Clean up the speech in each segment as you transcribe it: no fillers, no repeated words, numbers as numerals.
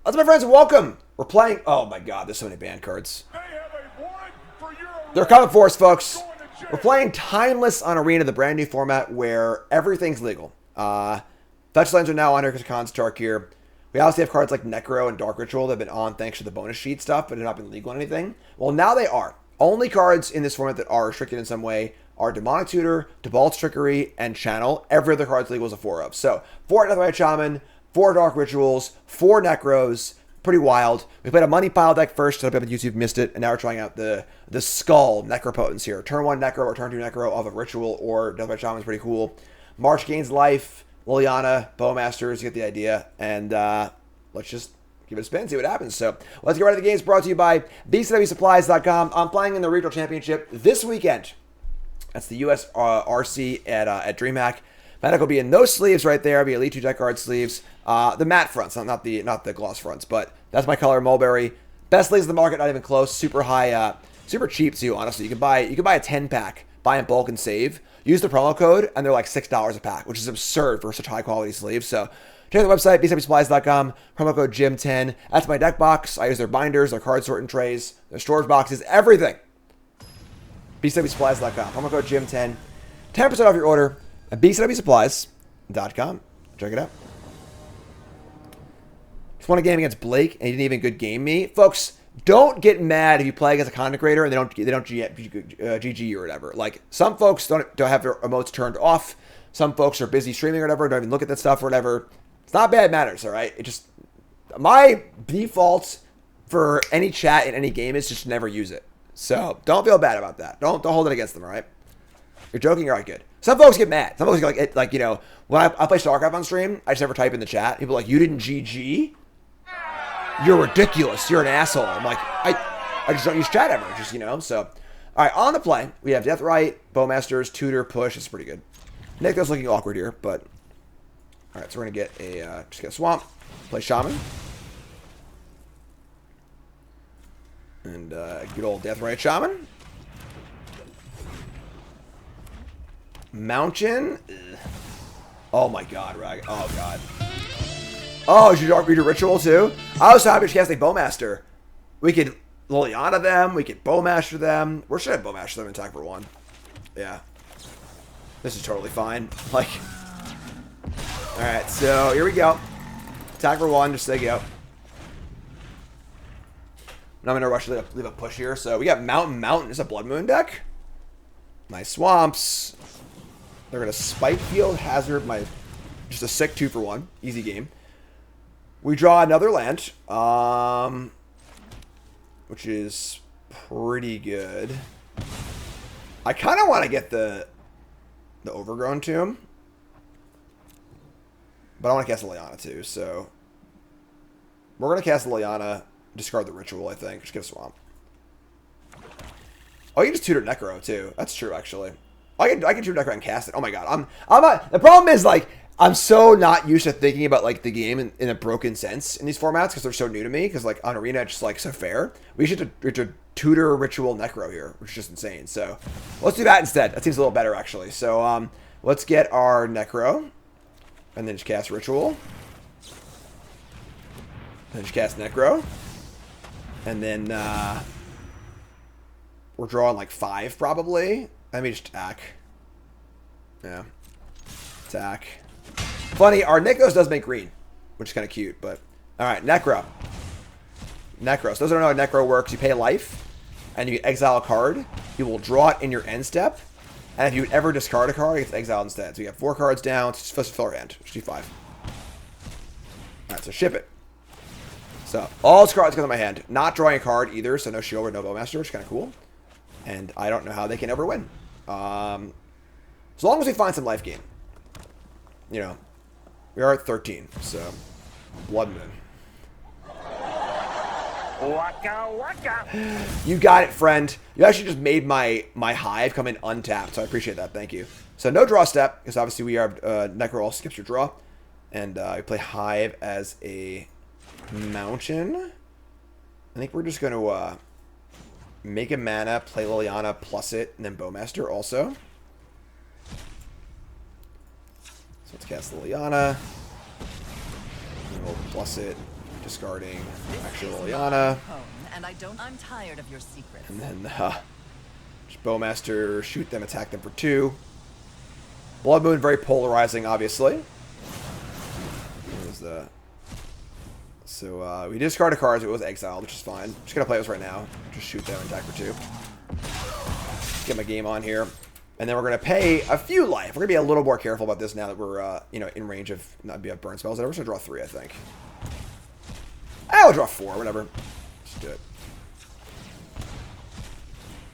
What's up, my friends? Welcome. We're playing. Oh my God, there's so many banned cards. They're coming for us, folks. We're playing Timeless on Arena, the brand new format where everything's legal. Touchlines are now on here because of Construct here. We obviously have cards like Necro and Dark Ritual that have been on thanks to the bonus sheet stuff, but have not been legal on anything. Well, now they are. Only cards in this format that are restricted in some way are Demonic Tutor, Debalt's Trickery, and Channel. Every other card's legal is a 4 of. So, 4 Deathrite Shaman, 4 Dark Rituals, 4 Necros. Pretty wild. We played a Money Pile deck first, so if YouTube missed it, and now we're trying out the Skull Necropotence here. Turn 1 Necro or turn 2 Necro off of Ritual or Deathrite Shaman is pretty cool. March gains life, Liliana, Bowmasters, you get the idea. And let's just give it a spin, see what happens. So let's get right to the games. Brought to you by BCWSupplies.com. I'm playing in the Regional Championship this weekend. That's the US RC at DreamHack. Magic will be in those sleeves right there. It'll be Elite 2 deck card sleeves. The matte fronts, not the gloss fronts, but that's my color, Mulberry. Best sleeves in the market, not even close. Super high, super cheap too. Honestly, you can buy a 10-pack, buy in bulk and save. Use the promo code, and they're like $6 a pack, which is absurd for such high quality sleeves. So check out the website, bcwsupplies.com. Promo code Jim10. That's my deck box. I use their binders, their card sorting trays, their storage boxes, everything. bcwsupplies.com. Promo code Jim10. 10% off your order at bcwsupplies.com. Check it out. Just won a game against Blake, and he didn't even good game me. Folks, don't get mad if you play against a content creator and they don't GG you or whatever. Like, some folks don't have their emotes turned off. Some folks are busy streaming or whatever, don't even look at that stuff or whatever. It's not bad matters, all right? It just, my default for any chat in any game is just never use it. So don't feel bad about that. Don't hold it against them, all right? You're joking, all right, good. Some folks get mad. Some folks get like, you know, when I play StarCraft on stream, I just never type in the chat. People are like, you didn't GG? You're ridiculous. You're an asshole. I'm like, I just don't use chat ever. Just, you know, so. All right, on the play, we have Deathrite, Bowmasters, Tutor, Push. It's pretty good. Necro's looking awkward here, but. All right, so we're going to get just get a Swamp, play Shaman. And good old Deathrite Shaman. Mountain. Oh my God, Rag. Oh God. Oh, did you read your Ritual too? I was happy to cast a Bowmaster. We could Liliana them. We could Bowmaster them. Where should I Bowmaster them and attack for 1? Yeah. This is totally fine. Like. Alright, so here we go. Attack for 1, just say go. Now I'm going to rush to leave a push here. So we got Mountain. It's a Blood Moon deck. Nice Swamps. They're going to Spike Field, Hazard, just a sick 2 for 1. Easy game. We draw another land, which is pretty good. I kind of want to get the Overgrown Tomb, but I want to cast Liliana too, so we're going to cast Liliana, discard the Ritual, I think. Just get a Swamp. Oh, you can just Tutor Necro too. That's true, actually. I can Tutor Necro and cast it. Oh my God, I'm not. The problem is, like, I'm so not used to thinking about, like, the game in a broken sense in these formats because they're so new to me. Because, like, on Arena, it's just, like, so fair. We should Tutor Ritual Necro here, which is just insane. So let's do that instead. That seems a little better, actually. So let's get our Necro, and then just cast Ritual, then just cast Necro, and then we're drawing like 5 probably. Let me just attack. Yeah, attack. Funny, our Necros does make green, which is kind of cute, but... Alright, Necro. Necro. So those don't know how Necro works. You pay life, and you exile a card. You will draw it in your end step, and if you would ever discard a card, it gets exiled instead. So you have 4 cards down, so just fill our hand. Just do 5. Alright, so ship it. So, all these cards come to my hand. Not drawing a card either, so no Shield or no Bowmaster, which is kind of cool. And I don't know how they can ever win. As long as we find some life gain. You know, we are at 13, so Blood Moon. Waka waka. You got it, friend. You actually just made my Hive come in untapped, so I appreciate that. Thank you. So no draw step, because obviously we are Necro all skips your draw, and we play Hive as a Mountain. I think we're just going to make a mana, play Liliana, plus it, and then Bowmaster also. So let's cast Liliana. And we'll plus it. discarding actual Liliana. And I'm tired of your secrets. And then just Bowmaster, shoot them, attack them for 2. Blood Moon, very polarizing, obviously. So we discarded cards, it was exiled, which is fine. Just gonna play this right now. Just shoot them and attack for 2. Get my game on here. And then we're gonna pay a few life. We're gonna be a little more careful about this now that we're you know, in range of not be up burn spells. We're just gonna draw 3, I think. I'll draw 4, whatever. Just do it.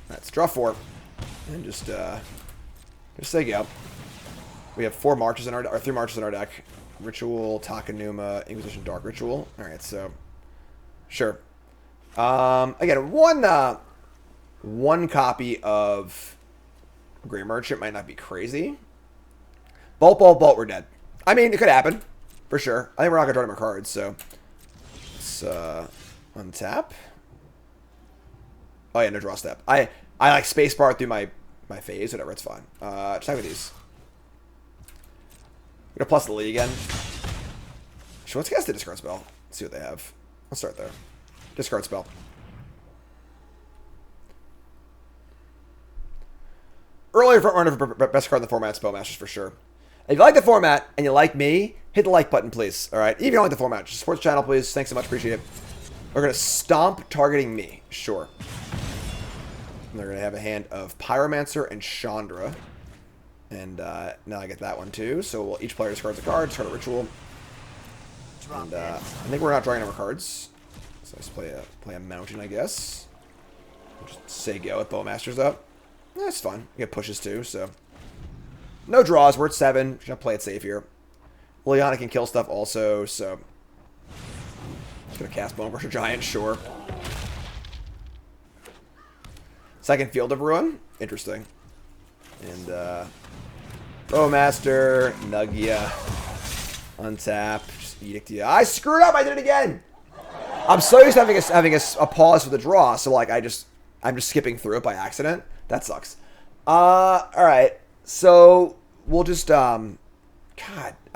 Let's draw 4. And just say go. We have 4 marches in our or 3 marches in our deck. Ritual, Takanuma, Inquisition, Dark Ritual. Alright, so sure. Again, one copy of Grey Merchant might not be crazy. Bolt, we're dead. I mean, it could happen. For sure. I think we're not gonna draw more cards, so let's untap. Oh yeah, no draw step. I like spacebar through my phase, whatever, it's fine. Just have with these. We're gonna plus the Lee again. Sure, let's cast the discard spell. Let's see what they have. Let's start there. Discard spell. Earlier front runner for best card in the format, Spellmasters for sure. If you like the format and you like me, hit the like button, please. All right, even if you don't like the format, just support the channel, please. Thanks so much, appreciate it. We're gonna stomp targeting me, sure. And they're gonna have a hand of Pyromancer and Chandra. And now I get that one too. So we'll each player discards a card, discard a ritual. And I think we're not drawing number cards. So let's play a mountain, I guess. We'll just say go with Bowmasters up. That's fine. We get pushes too, so. No draws, we're at 7. Just gonna play it safe here. Liliana can kill stuff also, so. Just gonna cast Bone Crusher Giant, sure. Second Field of Ruin. Interesting. And Bowmaster, Nugia, untap, just Edict you. I screwed up. I did it again. I'm so used to having a pause for the draw, so like I'm just skipping through it by accident. That sucks. All right. So we'll just God,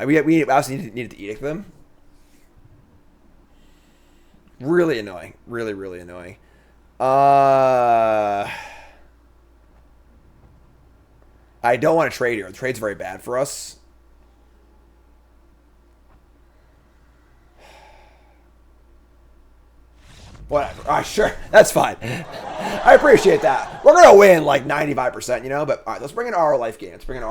we obviously needed to Edict them. Really annoying. Really, really annoying. I don't want to trade here. The trade's very bad for us. Whatever. Sure. That's fine. I appreciate that. We're going to win like 95%, you know? But all right, let's bring in our life gain. Let's bring in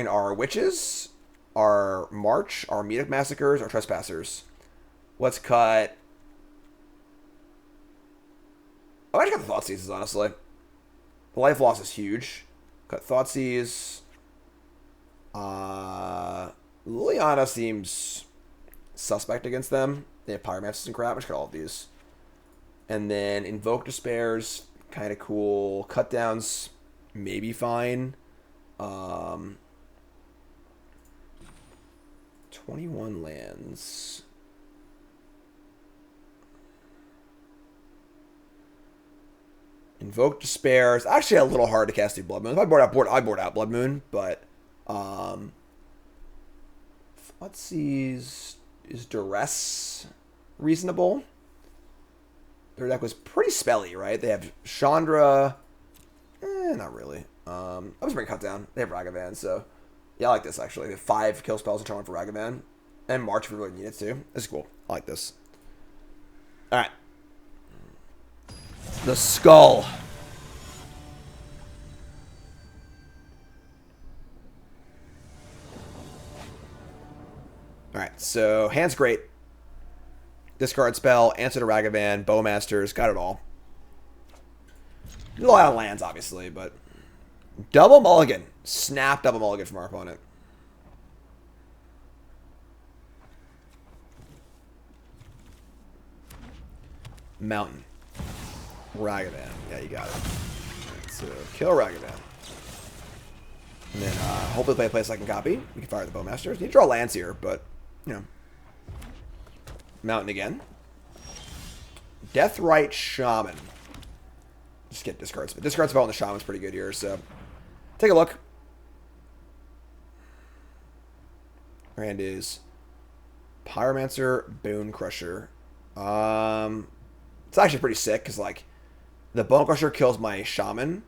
our witches, our march, our Medic massacres, our trespassers. Let's cut... I might cut the Thoughtseizes, honestly. The life loss is huge. Cut Thoughtseize. Liliana seems suspect against them. They have Pyromancers and crap. I just got all of these. And then Invoke Despairs, kind of cool. Cut downs, maybe fine. 21 lands. Invoke Despair. It's actually a little hard to cast through Blood Moon. If I board out Blood Moon, but let's see. Is Duress reasonable? Their deck was pretty spelly, right? They have Chandra. Not really. I was bringing Cut Down. They have Ragavan, so yeah, I like this actually. They have 5 kill spells and turn 1 for Ragavan. And March if we really need it to. This is cool. I like this. Alright. The Skull. Alright, so hand's great. Discard spell, answer to Ragavan, Bowmasters, got it all. A lot of lands, obviously, but double mulligan. Snap double mulligan from our opponent. Mountain. Ragavan. Yeah, you got it. Right, so kill Ragavan. And then hopefully play a second copy. We can fire the Bowmasters. You can draw lands here, but, you know. Mountain again. Deathrite Shaman. Just get discards. But discard spell on the Shaman's pretty good here, so take a look. Our hand is Pyromancer, Bone Crusher. It's actually pretty sick because like the Bone Crusher kills my Shaman,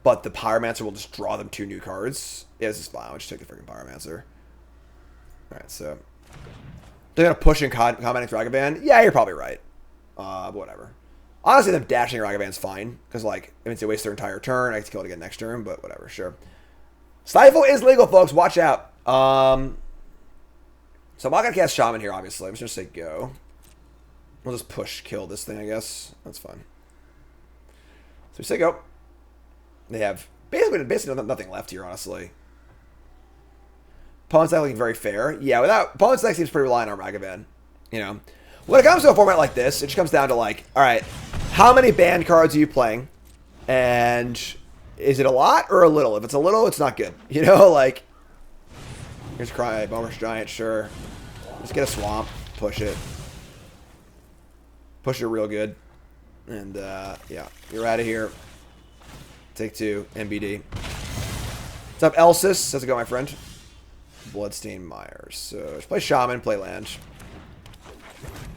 but the Pyromancer will just draw them 2 new cards. Yeah, this is fine. I'll just take the freaking Pyromancer. Alright, so they're gonna push in combating Ragavan. Yeah, you're probably right. But whatever. Honestly, them dashing Ragavan's fine because like it means they waste their entire turn. I get to kill it again next turn, but whatever. Sure. Stifle is legal, folks. Watch out. So I'm not gonna cast Shaman here. Obviously, I'm just gonna say go. We'll just push kill this thing, I guess. That's fine. So we say go. They have basically nothing left here, honestly. Opponent's deck looking very fair. Yeah, opponent's deck seems pretty reliant on Ragavan. You know, when it comes to a format like this, it just comes down to like, all right, how many banned cards are you playing, and is it a lot or a little? If it's a little, it's not good. You know, like here's Cry, Bomber's Giant, sure. Just get a swamp, push it real good, and yeah, you're out of here. Take 2, MBD. What's up, Elsis? How's it going, my friend? Bloodstained Myers. So just play Shaman, play land.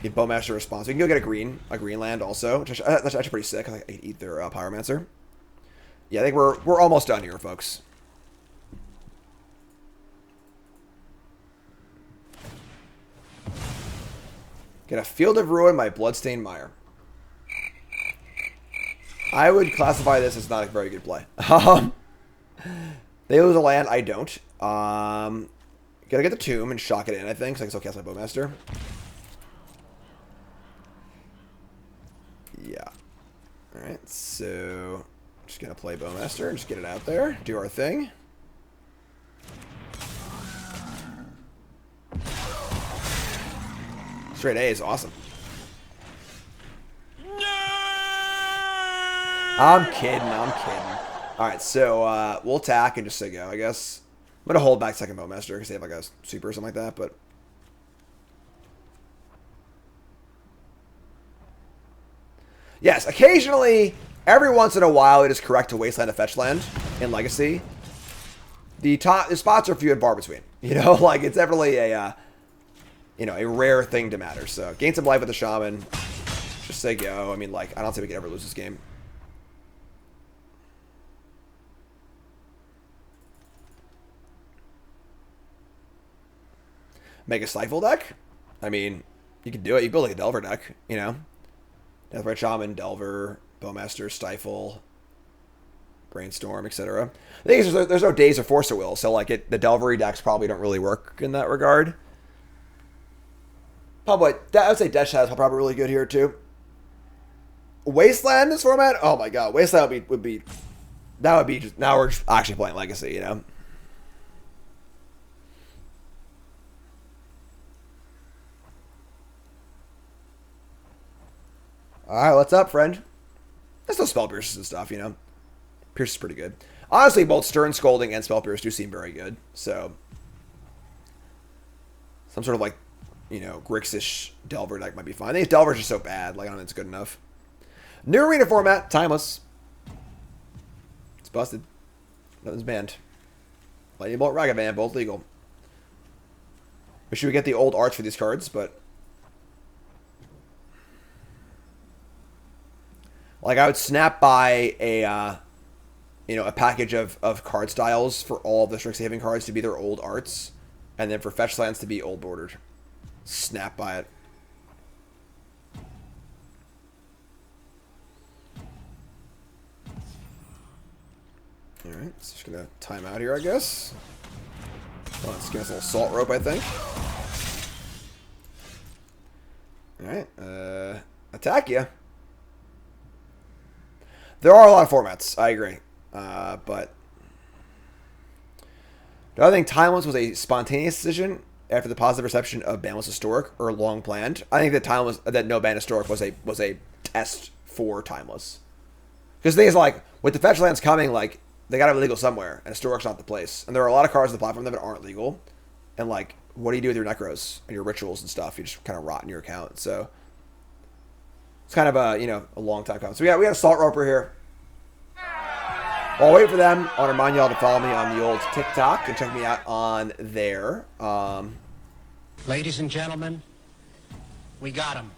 Get Bowmaster response. We can go get a green land also, which that's actually pretty sick. I can eat their Pyromancer. Yeah, I think we're almost done here, folks. Get a Field of Ruin, my Bloodstained Mire. I would classify this as not a very good play. They lose a land, I don't. Gotta get the Tomb and shock it in, I think, so I can still cast my Bowmaster. Yeah. Alright, so just gonna play Bowmaster and just get it out there, do our thing. Straight A is awesome. I'm kidding. Alright, so we'll attack and just say go, I guess. I'm going to hold back second Bowmaster because they have like a super or something like that, but... Yes, occasionally, every once in a while, it is correct to wasteland a fetch land in Legacy. The spots are few and far between. You know, like, it's definitely a, you know, a rare thing to matter. So, gain some life with the Shaman. Just say go. I mean, like, I don't think we can ever lose this game. Make a Stifle deck? I mean, you can do it. You build like a Delver deck, you know? Deathbright Shaman, Delver, Bowmaster, Stifle, Brainstorm, etc. The thing is, there's no Daze or Force of Will, so like the Delvery decks probably don't really work in that regard. Probably, I would say Death Shadows are probably really good here too. Wasteland in this format? Oh my god, Wasteland would be just, now we're just actually playing Legacy, you know? Alright, what's up, friend? There's no Spell Pierces and stuff, you know? Pierce is pretty good. Honestly, both Stern Scolding and Spell Pierce do seem very good, so... Some sort of, like, you know, Grixis Delver deck might be fine. I think Delver's just so bad, like, I don't think it's good enough. New Arena format, Timeless. It's busted. Nothing's banned. Lightning Bolt, Ragavan, both legal. Wish we would get the old arts for these cards, but... Like, I would snap by a, you know, a package of card styles for all of the Strixhaven cards to be their old arts, and then for fetch lands to be old bordered. Snap by it. Alright, so just gonna time out here, I guess. Oh, let's give us a little Salt Rope, I think. Alright, attack ya. There are a lot of formats, I agree. But do I think Timeless was a spontaneous decision after the positive reception of Ban was Historic or long planned? I think that no Ban Historic was a test for Timeless. Because the thing is, like, with the fetch lands coming, like, they gotta be legal somewhere, and Historic's not the place. And there are a lot of cards on the platform that aren't legal. And like, what do you do with your Necros and your rituals and stuff? You just kind of rot in your account. So it's kind of a, you know, a long time coming. So we got a Salt Roper here. While I wait for them, I want to remind y'all to follow me on the old TikTok and check me out on there. Ladies and gentlemen, we got him.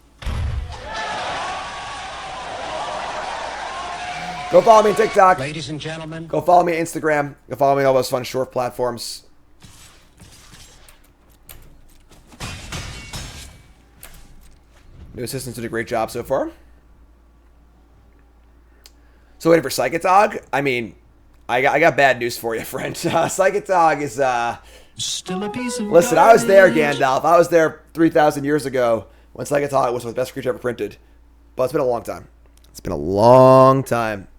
Go follow me on TikTok. Ladies and gentlemen. Go follow me on Instagram. Go follow me on all those fun short platforms. New assistants did a great job so far. So waiting for Psychotog? I mean, I got bad news for you, friend. Psychotog is, Still a piece of listen, I was there, garbage. Gandalf. I was there 3,000 years ago when Psychotog was the best creature ever printed. But it's been a long time. It's been a long time.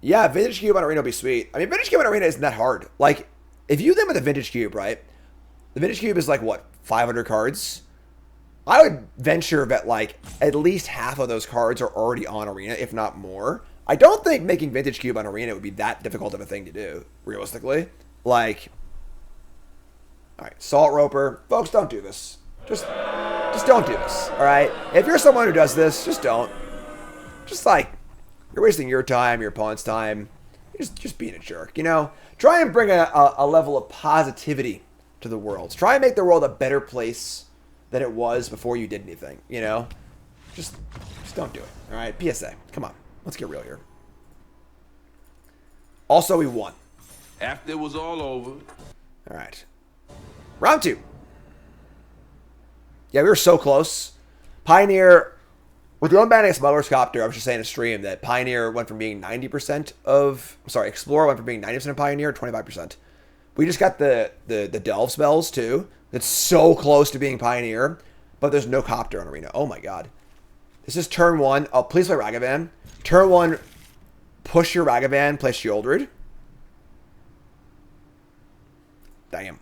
Yeah, Vintage Cube on Arena would be sweet. I mean, Vintage Cube on Arena isn't that hard. Like, if you limit the Vintage Cube, right? The Vintage Cube is like, what, 500 cards? I would venture that, like, at least half of those cards are already on Arena, if not more. I don't think making Vintage Cube on Arena would be that difficult of a thing to do, realistically. Like, all right, Salt Roper. Folks, don't do this. Just don't do this, all right? If you're someone who does this, just don't. Just, like, you're wasting your time, your opponent's time. You're just being a jerk, you know? Try and bring a level of positivity to the world. Try and make the world a better place than it was before you did anything, you know? Just don't do it, all right? PSA, come on. Let's get real here. Also, we won. After it was all over. All right. Round 2. Yeah, we were so close. Pioneer, with the unbanning Smuggler's Copter, I was just saying in a stream that Pioneer went from being 90% of... Sorry, Explorer went from being 90% of Pioneer to 25%. We just got the Delve spells, too. It's so close to being Pioneer, but there's no Copter on Arena. Oh, my God. This is turn 1. Oh, please play Ragavan. Turn 1, push your Ragavan, play Shieldred. Damn.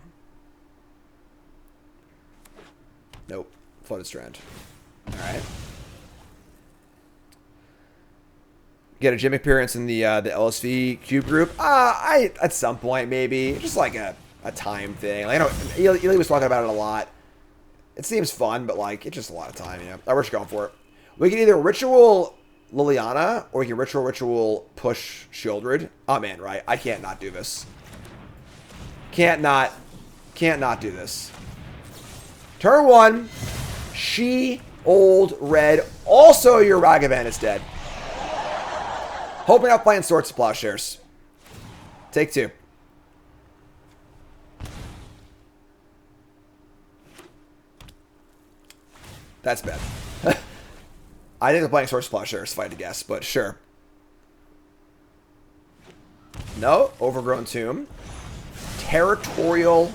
Nope. Flooded Strand. Alright. Get a gym appearance in the LSV Cube group. At some point, maybe. Just like a time thing. Like, I know Ely was talking about it a lot. It seems fun, but like, it's just a lot of time, you know. We're just going for it. We can either Ritual Liliana, or we can Ritual push Shieldred. Oh man, right. I can't not do this. Can't not do this. Turn 1. She Old Red. Also, your Ragavan is dead. Hope you're not playing Swords to Plowshares. Take 2. That's bad. I think they're playing Swords to Plowshares, if I had to guess, but sure. No. Overgrown Tomb. Territorial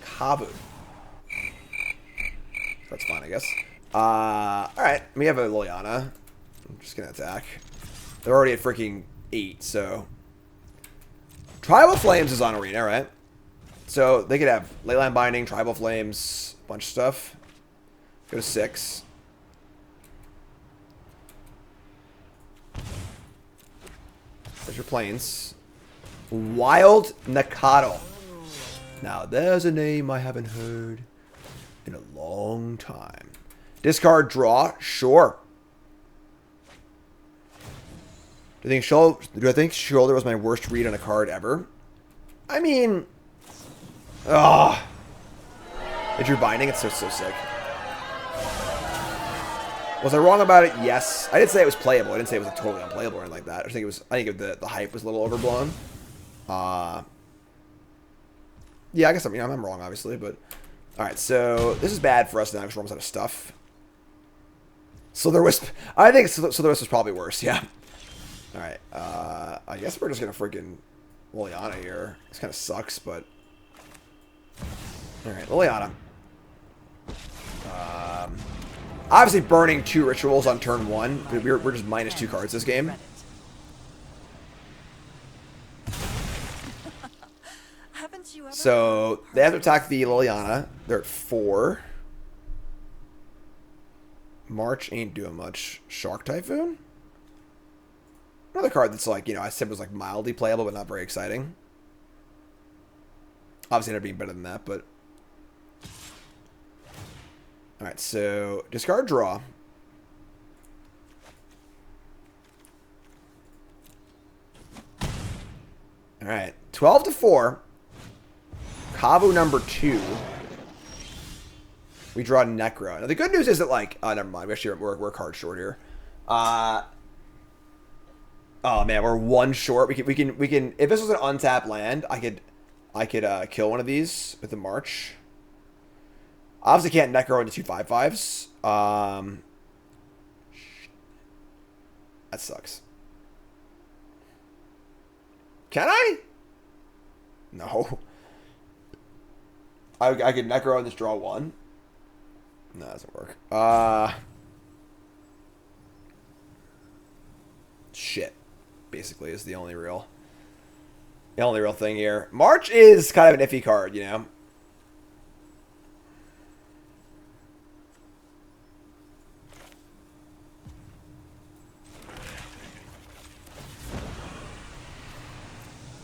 Kabu. That's fine, I guess. Alright. We have a Liliana. I'm just going to attack. They're already at freaking 8, so... Tribal Flames is on Arena, right? So they could have Leyline Binding, Tribal Flames, a bunch of stuff. Go to 6. There's your planes. Wild Nakado. Now, there's a name I haven't heard in a long time. Discard, draw, sure. Do I think Shoulder was my worst read on a card ever? I mean... Ugh. If you're binding, it's so sick. Was I wrong about it? Yes. I didn't say it was playable. I didn't say it was like totally unplayable or anything like that. I think the hype was a little overblown. Yeah, I guess I'm wrong, obviously, but... Alright, so this is bad for us now because we're almost out of stuff. Slither Wisp. I think Slither Wisp is probably worse, yeah. Alright, I guess we're just gonna freaking Liliana here. This kind of sucks, but... Alright, Liliana. Obviously burning 2 rituals on turn 1. But we're just minus 2 cards this game. So, they have to attack the Liliana. They're at 4. March ain't doing much. Shark Typhoon? Another card that's like, you know, I said was like mildly playable, but not very exciting. Obviously, ended up being better than that, but... Alright, so discard, draw. Alright, 12 to 4. Kavu number 2. We draw Necro. Now the good news is that like, oh, never mind. We're card short here. Oh man, we're 1 short. We can. If this was an untapped land, I could kill one of these with the March. Obviously, can't Necro into 2 5/5s. That sucks. Can I? No. I could Necro and just draw 1. No, that doesn't work. Shit. Basically is the only real thing here. March is kind of an iffy card, you know.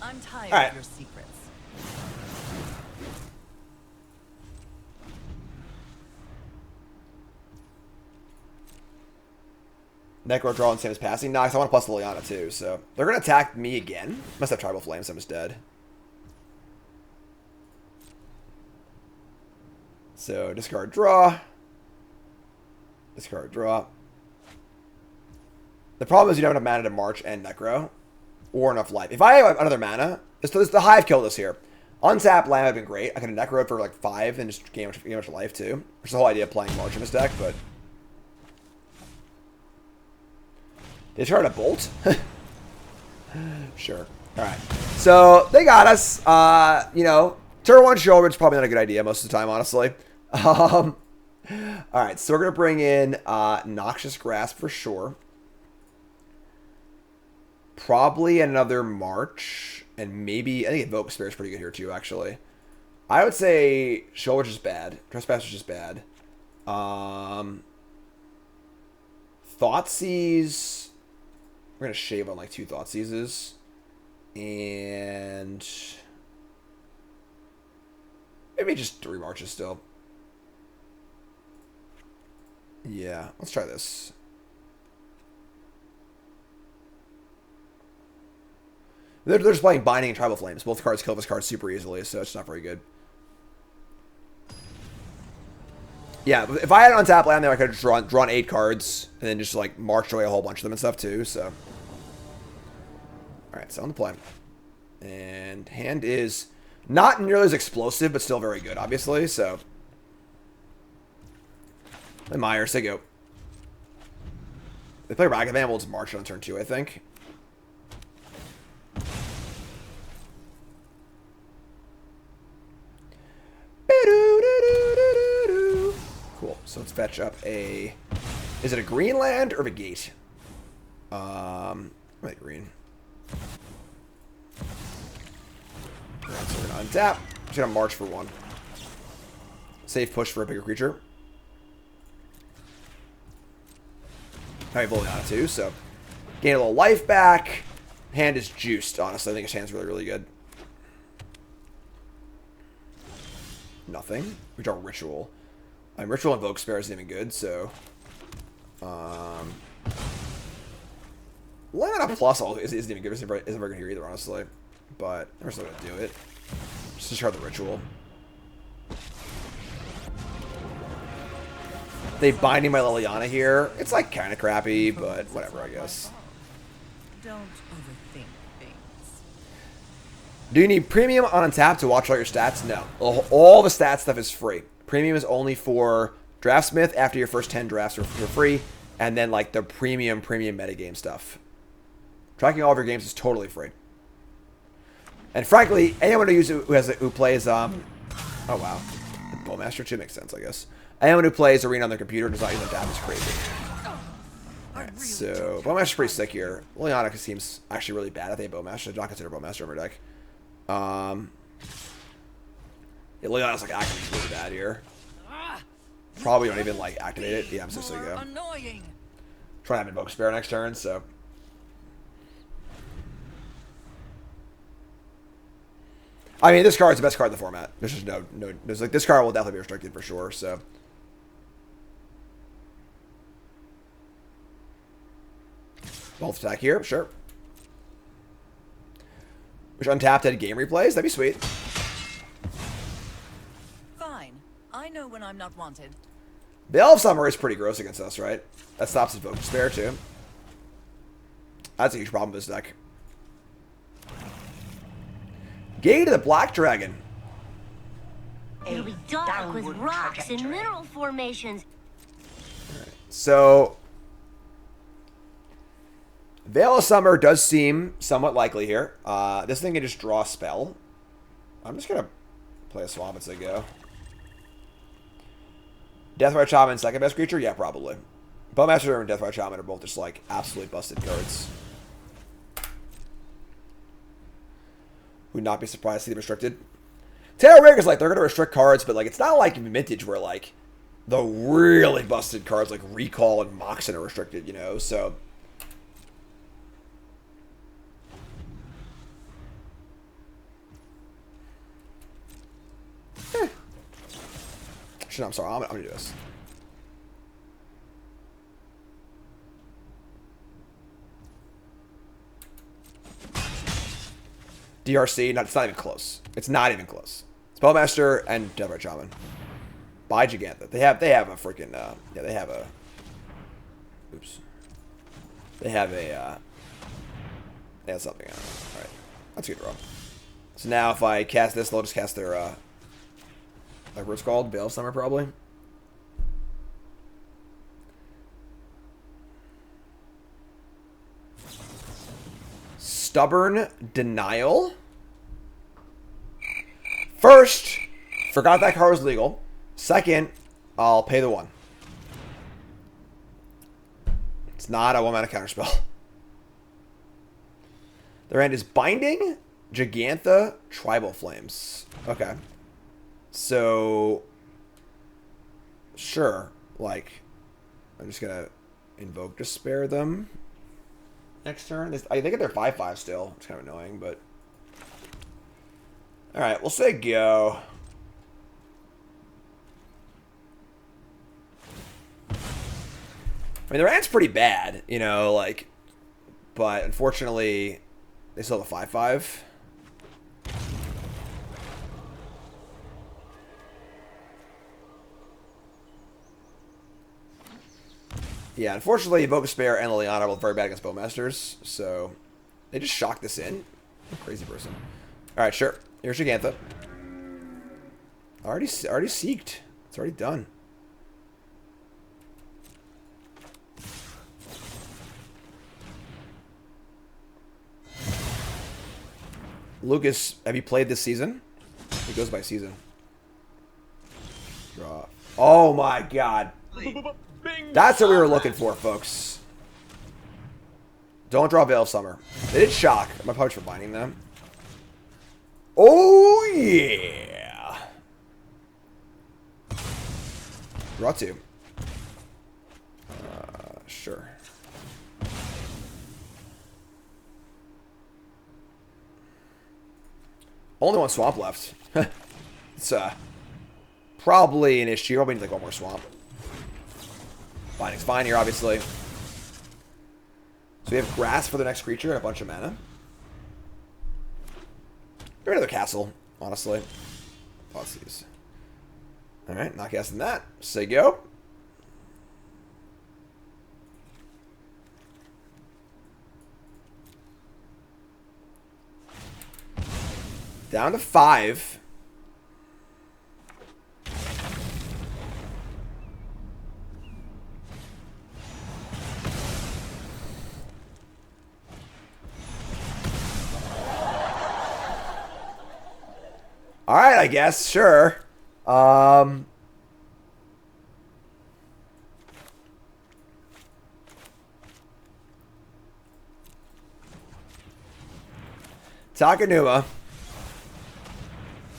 I'm tired All right. of your secrets. Necro draw and same as passing. Nice. I want to plus Liliana too, so they're gonna attack me again. Must have Tribal Flames. I'm just dead. So discard draw. Discard draw. The problem is you don't have enough mana to March and Necro, or enough life. If I have another mana, this the Hive killed us here. Untap land would have been great. I could have Necro for like 5 and just gain much life too. Which is the whole idea of playing March in this deck, but. They tried a bolt? Sure. Alright. So, they got us. You know, turn 1 shoulder is probably not a good idea most of the time, honestly. Alright, so we're going to bring in Noxious Grasp for sure. Probably another March. And maybe, I think Invoke Spirit is pretty good here too, actually. I would say Shoulder's just bad. Trespasser's just bad. Thoughtseize... We're going to shave on like 2 Thoughtseizes. And maybe just 3 Marches still. Yeah, let's try this. They're just playing Binding and Tribal Flames. Both cards kill this card super easily, so it's not very good. Yeah, if I had an untapped land there, I could have drawn 8 cards and then just like marched away a whole bunch of them and stuff too. So, all right, so on the play, and hand is not nearly as explosive, but still very good, obviously. So, and Myers, they go. They play Ragged Man. We'll just march on turn 2, I think. Cool. So let's fetch up a... Is it a green land or a gate? Like green. Alright, so we're going to untap. Just going to march for 1. Safe push for a bigger creature. I have Liliana too, so... Gain a little life back. Hand is juiced, honestly. I think his hand's really, really good. Nothing. We draw Ritual. Ritual Invoke Spirit isn't even good, so... Liliana Plus isn't even good. Isn't very good here either, honestly. But we're still going to do it. Just discard the Ritual. They binding my Liliana here. It's like kind of crappy, but whatever, I guess. Don't overthink things. Do you need premium on tap to watch all your stats? No. All the stat stuff is free. Premium is only for Draftsmith after your first 10 drafts are free. And then like the premium metagame stuff. Tracking all of your games is totally free. And frankly, anyone who plays oh wow. Bowmaster too makes sense, I guess. Anyone who plays Arena on their computer and does not use the tab is crazy. Alright, so Bowmaster's pretty sick here. Liliana seems actually really bad. I think Bowmaster. I do not consider Bowmaster over deck. Yeah, Liliana's like activating really bad here. Probably don't even like activate it. Yeah, I'm just gonna go. Annoying. Try to have Invoke Spirit next turn, so. I mean, this card's the best card in the format. There's just there's like this card will definitely be restricted for sure, so. Both attack here, sure. Which untapped had game replays, that'd be sweet. know when I'm not wanted. Veil of Summer is pretty gross against us, right? That stops his Vote Despair, too. That's a huge problem with this deck. Gate of the Black Dragon. It'll be dark with rocks and mineral formations. So, Veil of Summer does seem somewhat likely here. This thing can just draw a spell. I'm just going to play a Swamp as they go. Deathrite Shaman, second best creature? Yeah, probably. Bowmaster and Deathrite Shaman are both just like absolutely busted cards. Would not be surprised to see them restricted. Tarot Rig is like, they're going to restrict cards, but like it's not like Vintage where like the really busted cards like Recall and Moxen are restricted, you know? So. Actually, no, I'm sorry. I'm going to do this. DRC, it's not even close. It's not even close. Spellmaster and Deathrite Shaman. By Gigantha. They have a freaking, yeah, they have a, oops. They have a, they have something on it. Alright. That's a good draw. So now if I cast this, they'll just cast their, like what it's called? Veil of Summer, probably. Stubborn Denial. First, forgot that card was legal. Second, I'll pay the 1. It's not a 1-mana counterspell. Their end is Binding, Gigantha, Tribal Flames. Okay. So, sure. Like, I'm just going to invoke to spare them next turn. I think they're 5/5 still. It's kind of annoying, but. Alright, we'll say go. I mean, their hand's pretty bad, you know, like, but unfortunately, they still have a 5/5. Yeah, unfortunately, Evoke Despair and Liliana are both very bad against Bowmasters, so they just shocked this in. Crazy person. Alright, sure. Here's Gigantha. Already seeked. It's already done. Lucas, have you played this season? It goes by season. Draw. Oh my god. That's what we were looking for, folks. Don't draw Veil of Summer. They did shock. My punch for binding them. Oh yeah. Draw 2. Sure. Only one swamp left. It's probably an issue. Probably need like one more swamp. Binding's fine here, obviously. So we have grass for the next creature and a bunch of mana. Get rid of the castle, honestly. Let's use. Alright, not casting that. Say go. Down to 5. Alright, I guess. Sure. Takanuma.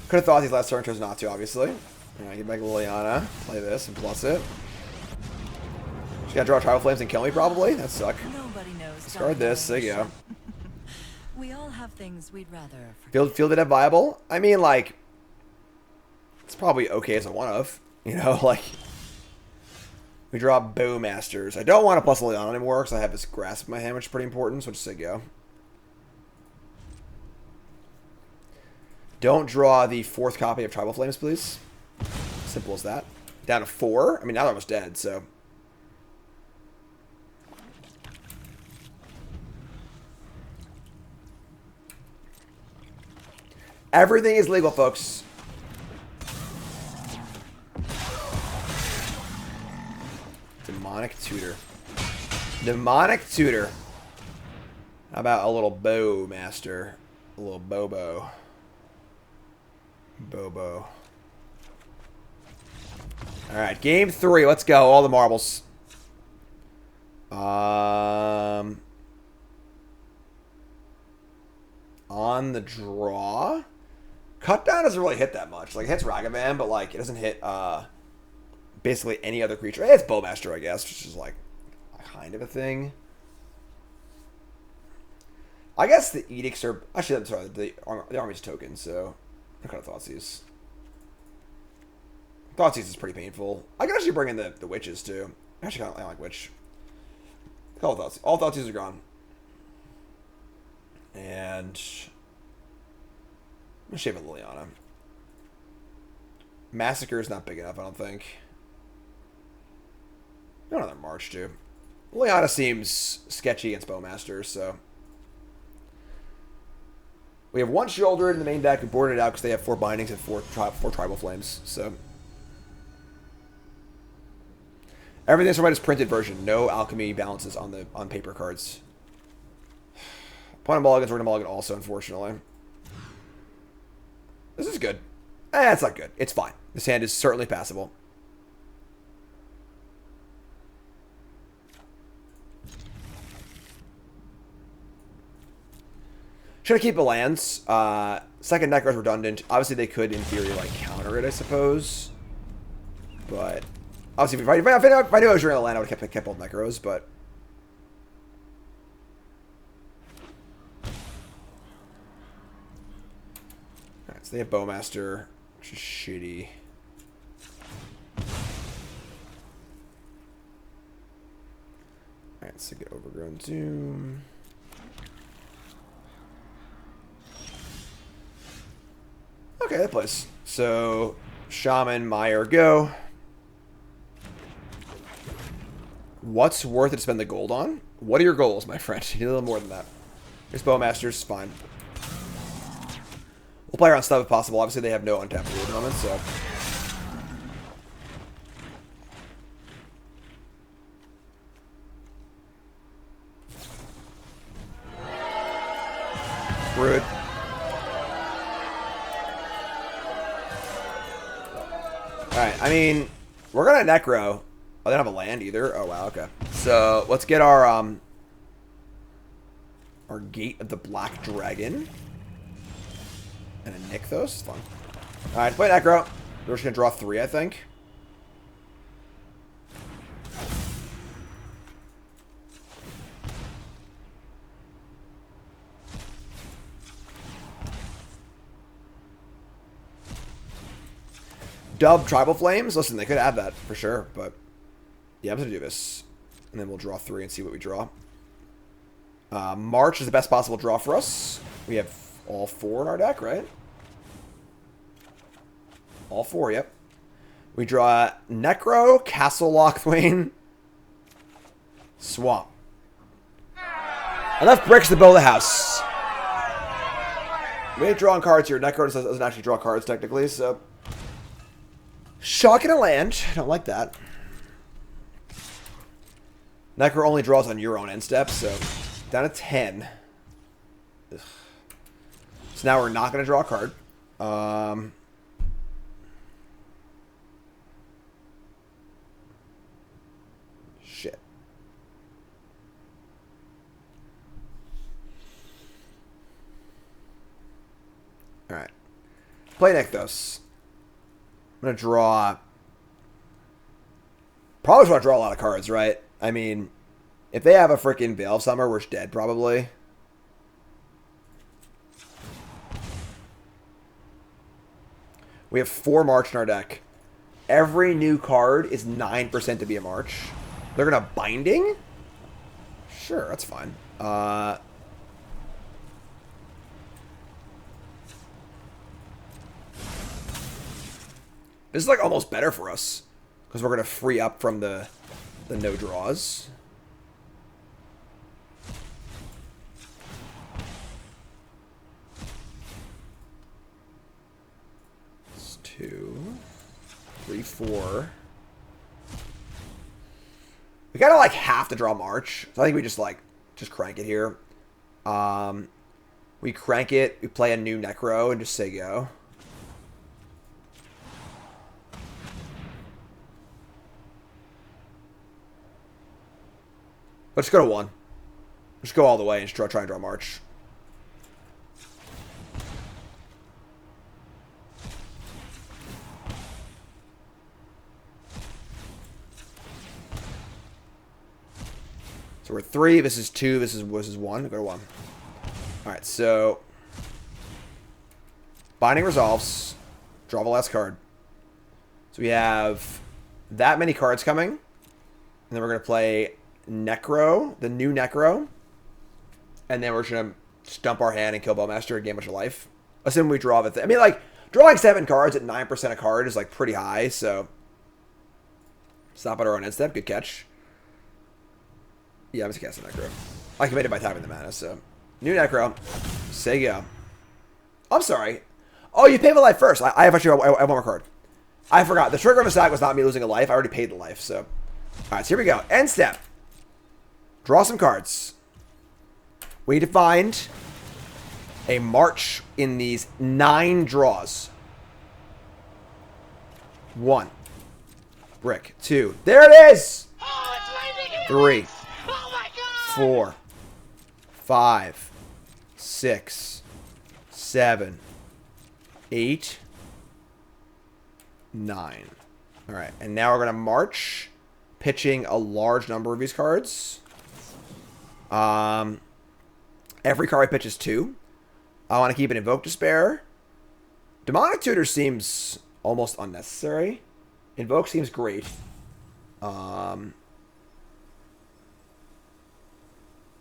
Could have thought these last turn chose not to, obviously. Alright, get back Liliana. Play this and plus it. She's gotta draw Tribal Flames and kill me, probably. That suck. Nobody knows. Discard this. There you go. We all have things we'd rather forget. Field it viable? I mean, like, it's probably okay as a one-of. You know, like, we draw Bowmasters. I don't want to plus Liliana anymore because I have this Grasp in my hand, which is pretty important, so I'll just say go. Don't draw the 4th copy of Tribal Flames, please. Simple as that. Down to 4. I mean, now they're almost dead, so. Everything is legal, folks. Demonic Tutor. Demonic Tutor. How about a little Bow Master? A little Bobo. Bobo. Alright, game 3. Let's go. All the marbles. On the draw. Cut down doesn't really hit that much. Like, it hits Ragavan, but, like, it doesn't hit, basically any other creature. It's Bowmaster, I guess, which is, like, kind of a thing. I guess the Edicts are... Actually, I'm sorry. The Army's token, so... I kind of Thoughtseize. Thoughtseize is pretty painful. I can actually bring in the Witches, too. Actually, I like Witch. All Thoughtseize are gone. And... I'm going to shave a Liliana. Massacre is not big enough, I don't think. Another March, too. Liliana seems sketchy against Bowmasters, so... We have 1 Shoulder in the main deck. We boarded it out because they have 4 Bindings and 4 Tribal Flames, so... Everything's from is printed version. No alchemy balances on paper cards. Opponent mulligans, we're going to mulligan also, unfortunately. This is good. It's not good. It's fine. This hand is certainly passable. Should I keep the lands? Second Necro is redundant. Obviously, they could, in theory, like, counter it, I suppose. But... Obviously, if I knew I was running a land, I would have kept both Necros, but... Alright, so they have Bowmaster, which is shitty. Alright, so get Overgrown Doom. Okay, that plays. So, Shaman, Meyer, go. What's worth it to spend the gold on? What are your goals, my friend? You need a little more than that. Here's Bowmasters, fine. We'll play around stuff if possible. Obviously, they have no untapped blue at the moment, so... Rude. Alright, I mean, we're gonna Necro. Oh, they don't have a land either? Oh, wow, okay. So, let's get our Gate of the Black Dragon. And a Nykthos. Fun. Alright, play Necro. We're just gonna draw 3, I think. Dub Tribal Flames? Listen, they could add that for sure, but... Yeah, I'm going to do this. And then we'll draw 3 and see what we draw. March is the best possible draw for us. We have all 4 in our deck, right? All 4, yep. We draw Necro, Castle Lochthwain, Swamp. Enough bricks to build a house. We ain't drawing cards here. Necro doesn't actually draw cards, technically, so... Shock in a land. I don't like that. Necro only draws on your own end step, so down to 10. Ugh. So now we're not going to draw a card. Shit. Alright. Play Nykthos. I'm going to draw... Probably just want to draw a lot of cards, right? I mean, if they have a freaking Veil of Summer, we're dead, probably. We have 4 March in our deck. Every new card is 9% to be a March. They're going to Binding? Sure, that's fine. This is like almost better for us because we're gonna free up from the no draws. It's 2, 3, 4. We gotta like have to draw March. So I think we just crank it here. We crank it, we play a new Necro and just say go. Let's go to 1. Just go all the way and just try and draw March. So we're 3, this is 2, this is 1. Go to 1. Alright, so Binding resolves. Draw the last card. So we have that many cards coming. And then we're going to play Necro, the new Necro. And then we're just going to stump our hand and kill Bowmaster and gain a bunch of life. Assuming we draw the thing. I mean, like, drawing 7 cards at 9% a card is, like, pretty high, so stop at our own end step. Good catch. Yeah, I'm just casting Necro. I committed by tapping the mana, so. New Necro. Say go. I'm sorry. Oh, you pay the life first. I have actually I have one more card. I forgot. The trigger of a sack was not me losing a life. I already paid the life, so. Alright, so here we go. End step. Draw some cards. We need to find a March in these 9 draws. 1. Brick. 2. There it is! 3. 4. 5. 6. 7. 8. 9. Alright, and now we're going to March, pitching a large number of these cards. Every card I pitch is 2. I want to keep an Invoke Despair. Demonic Tutor seems almost unnecessary. Invoke seems great.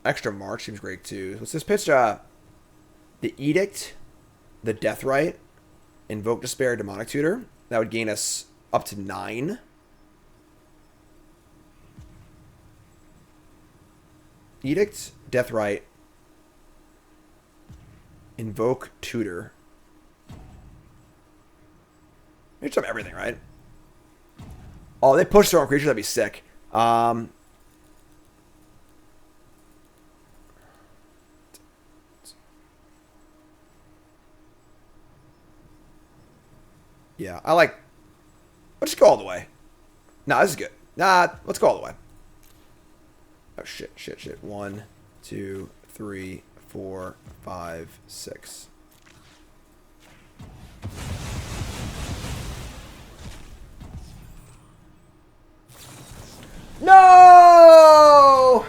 Extra March seems great too. Let's just pitch the Edict, the Deathrite, Invoke Despair, Demonic Tutor. That would gain us up to 9. Edict, Deathrite, Invoke Tutor. Maybe some everything, right? Oh, they push their own creatures. That'd be sick. Yeah, I like. Let's just go all the way. Nah, this is good. Nah, let's go all the way. Oh shit, shit, shit. 1, 2, 3, 4, 5, 6. No!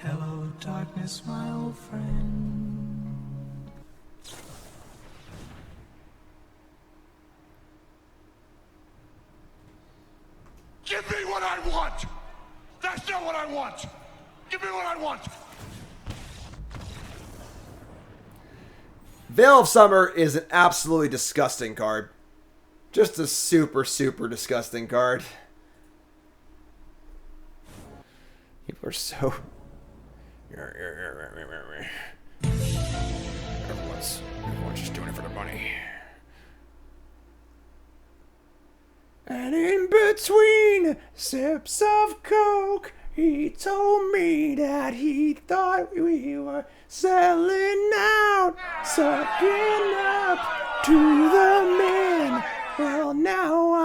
Hello, darkness, my old friend. Give me what I want! That's not what I want! Give me what I want! Veil of Summer is an absolutely disgusting card. Just a super, super disgusting card. People are so... Everyone's just doing it for the money. And in between sips of Coke, he told me that he thought we were selling out, sucking up to the men. Well, now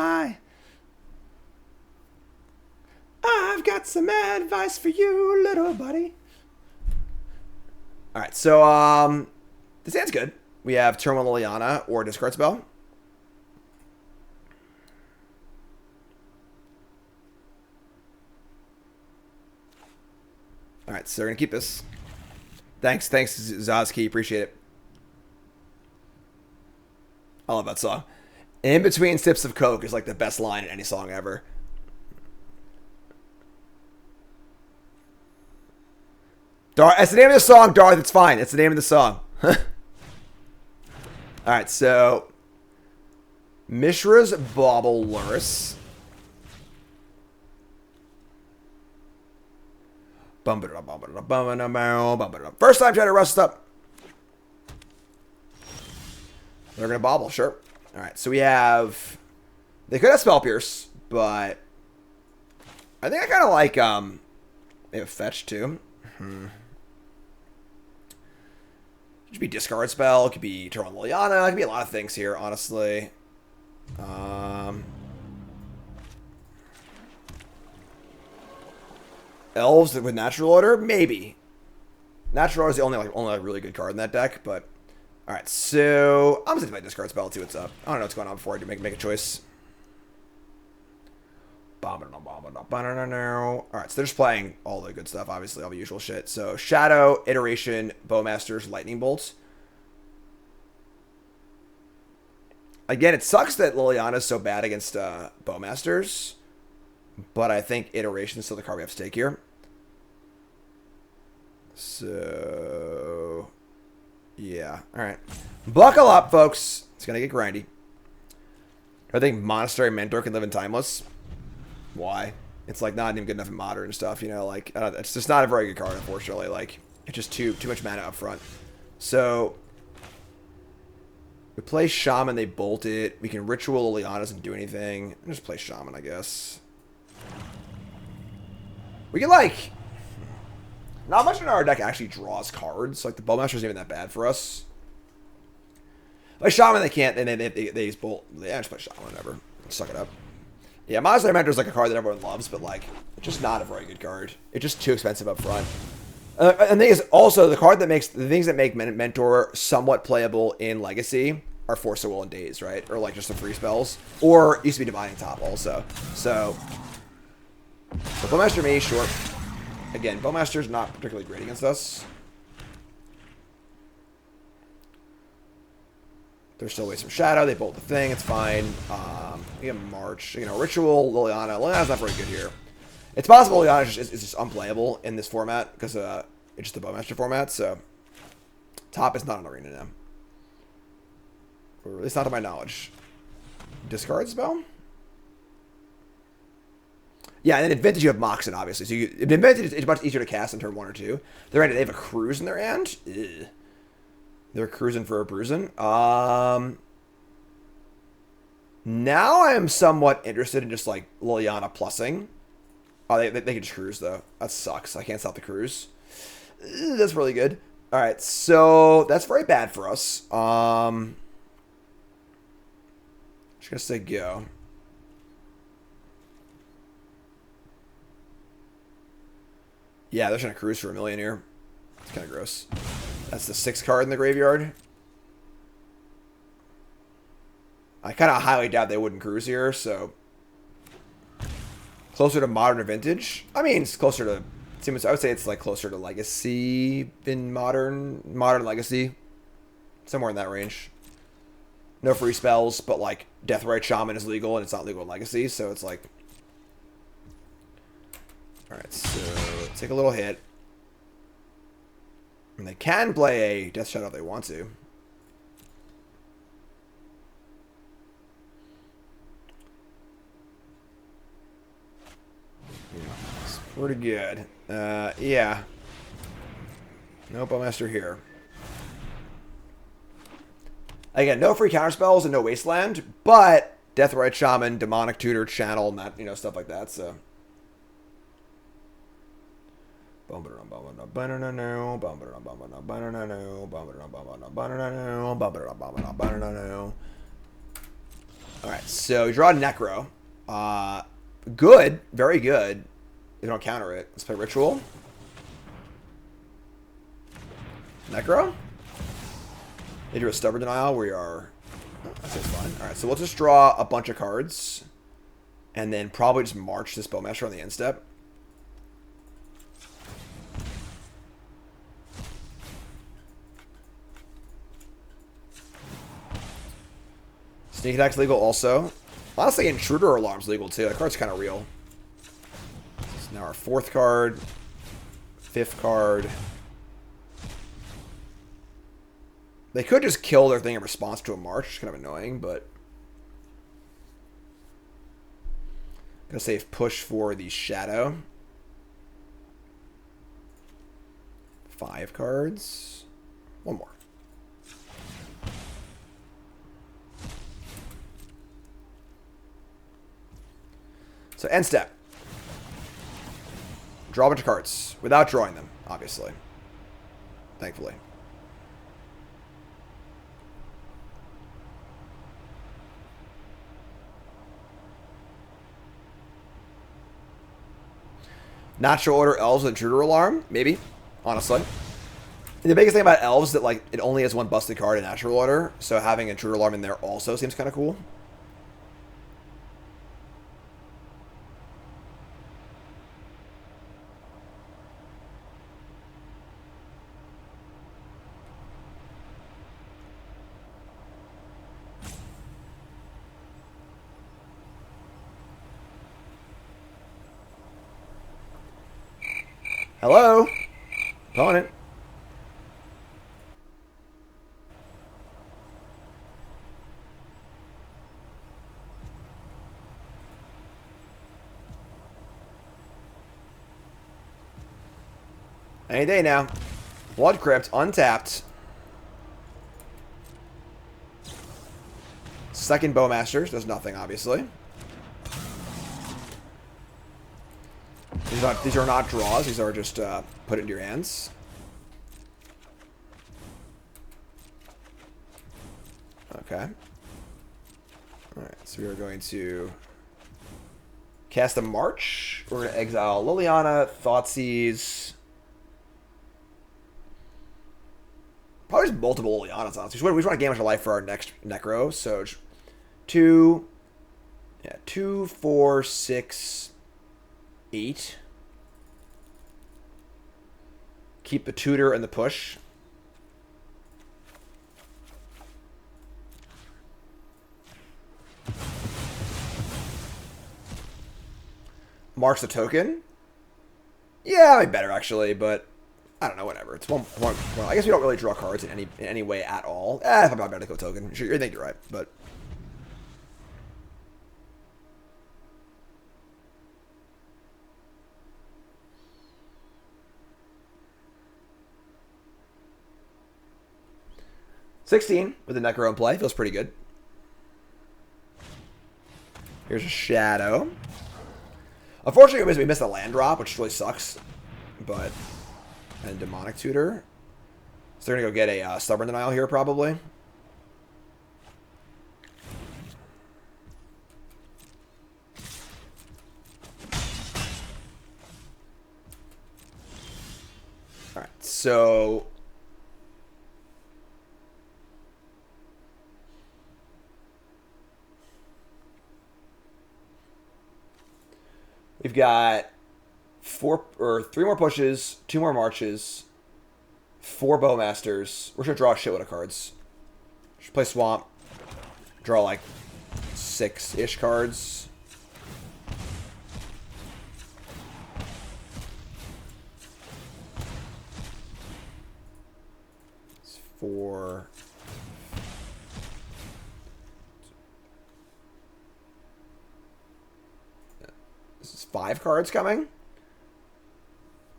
I've got some advice for you, little buddy. All right, so this hand's good. We have Terminal Liliana or Discard Spell. All right, so we're gonna keep this. Thanks, Zazki. Appreciate it. I love that song. In between sips of Coke is like the best line in any song ever. It's the name of the song, Darth. It's fine. It's the name of the song. Alright, so Mishra's Bauble Lurrus. First time trying to rust up. They're gonna bobble, sure. Alright, so we have, they could have Spell Pierce, but I think I kinda like they have Fetch too. It could be Discard Spell, it could be Turn on Liliana, it could be a lot of things here, honestly. Elves with Natural Order? Maybe. Natural Order is the only really good card in that deck, but alright, so I'm just gonna play Discard Spell, see what's up. I don't know what's going on before I do make a choice. Alright, so they're just playing all the good stuff, obviously, all the usual shit. So Shadow, Iteration, Bowmasters, Lightning Bolt. Again, it sucks that Liliana's so bad against Bowmasters, but I think Iteration is still the card we have to take here. So, yeah. Alright. Buckle up, folks. It's going to get grindy. I think Monastery Mentor can live in Timeless. Why? It's like not even good enough in Modern and stuff, you know, like, it's just not a very good card, unfortunately. Like, it's just too much mana up front. So, we play Shaman, they bolt it. We can Ritual Liliana, doesn't do anything. I'll just play Shaman, I guess. We can, like, not much in our deck actually draws cards. Like, the Bowmaster isn't even that bad for us. Like, Shaman, they can't, and then they just bolt. Yeah, just play Shaman, whatever. Suck it up. Yeah, Monastery Mentor is like a card that everyone loves, but, like, it's just not a very good card. It's just too expensive up front. And the thing is, also, the things that make Mentor somewhat playable in Legacy are Force of Will and Daze, right? Or, like, just the free spells. Or used to be Divining Top, also. So Bowmaster me, sure. Again, Bowmaster's not particularly great against us. There's still ways from Shadow. They bolt the thing. It's fine. We have March. You know, Ritual, Liliana. Liliana's not very good here. It's possible Liliana is just unplayable in this format because it's just the Bowmaster format. So, top is not an arena now. Or at least not to my knowledge. Discard spell? Yeah, and then in Vintage you have Moxen, obviously. So in Vintage it's much easier to cast in turn 1 or 2. They have a Cruise in their hand. Ugh. They're cruising for a bruising. Now I am somewhat interested in just like Liliana plussing. Oh, they can just cruise though. That sucks. I can't stop the cruise. That's really good. All right, so that's very bad for us. Just gonna say go. Yeah, they're trying to cruise for $1 million here. It's kind of gross. That's the 6th card in the graveyard. I kind of highly doubt they wouldn't cruise here, so closer to Modern or Vintage. I mean, it's closer to. I would say it's like closer to Legacy than Modern Legacy, somewhere in that range. No free spells, but like Deathrite Shaman is legal and it's not legal in Legacy, so it's like. All right, so take a little hit. And they can play a Death Shadow if they want to. Yeah, it's pretty good. Yeah. No Bowmaster here. Again, no free counterspells and no Wasteland, but Deathrite Shaman, Demonic Tutor, Channel, and that, you know, stuff like that, so. Alright, so you draw a Necro. Good, very good. You don't counter it. Let's play Ritual. Necro? They drew a Stubborn Denial. We are. That's fine. Alright, so we'll just draw a bunch of cards. And then probably just march this Bowmaster on the end step. Sneak Attack's legal also. Honestly, Intruder Alarm's legal too. That card's kind of real. This is now our 4th card. 5th card. They could just kill their thing in response to a march. It's kind of annoying, but... Gonna save push for the shadow. 5 cards. 1 more. So end step. Draw a bunch of cards without drawing them, obviously. Thankfully. Natural order elves with intruder alarm? Maybe. Honestly. And the biggest thing about elves is that like it only has 1 busted card in natural order, so having intruder alarm in there also seems kind of cool. Hello? Opponent. Any day now. Blood Crypt, untapped. Second Bowmasters, does nothing, obviously. These are not draws. These are just put it into your hands. Okay. Alright, so we are going to cast a March. We're going to exile Liliana, Thoughtseize. Probably just multiple Lilianas on. So we just want to gain much of life for our next Necro. So 2, 4, 6, 8. Keep the tutor and the push. Marks the token. Yeah, maybe better actually, but I don't know. Whatever. It's one. Well, I guess we don't really draw cards in any way at all. If I'm better to go token. Sure, you think you're right, but. $16 with the Necro in play. Feels pretty good. Here's a Shadow. Unfortunately, we missed a land drop, which really sucks. But... And Demonic Tutor. So they're going to go get a Stubborn Denial here, probably. Alright, so... We've got 3 more pushes, 2 more marches, 4 Bowmasters. We're gonna draw a shitload of cards. Should play Swamp. Draw like 6-ish cards. It's 4. This is 5 cards coming.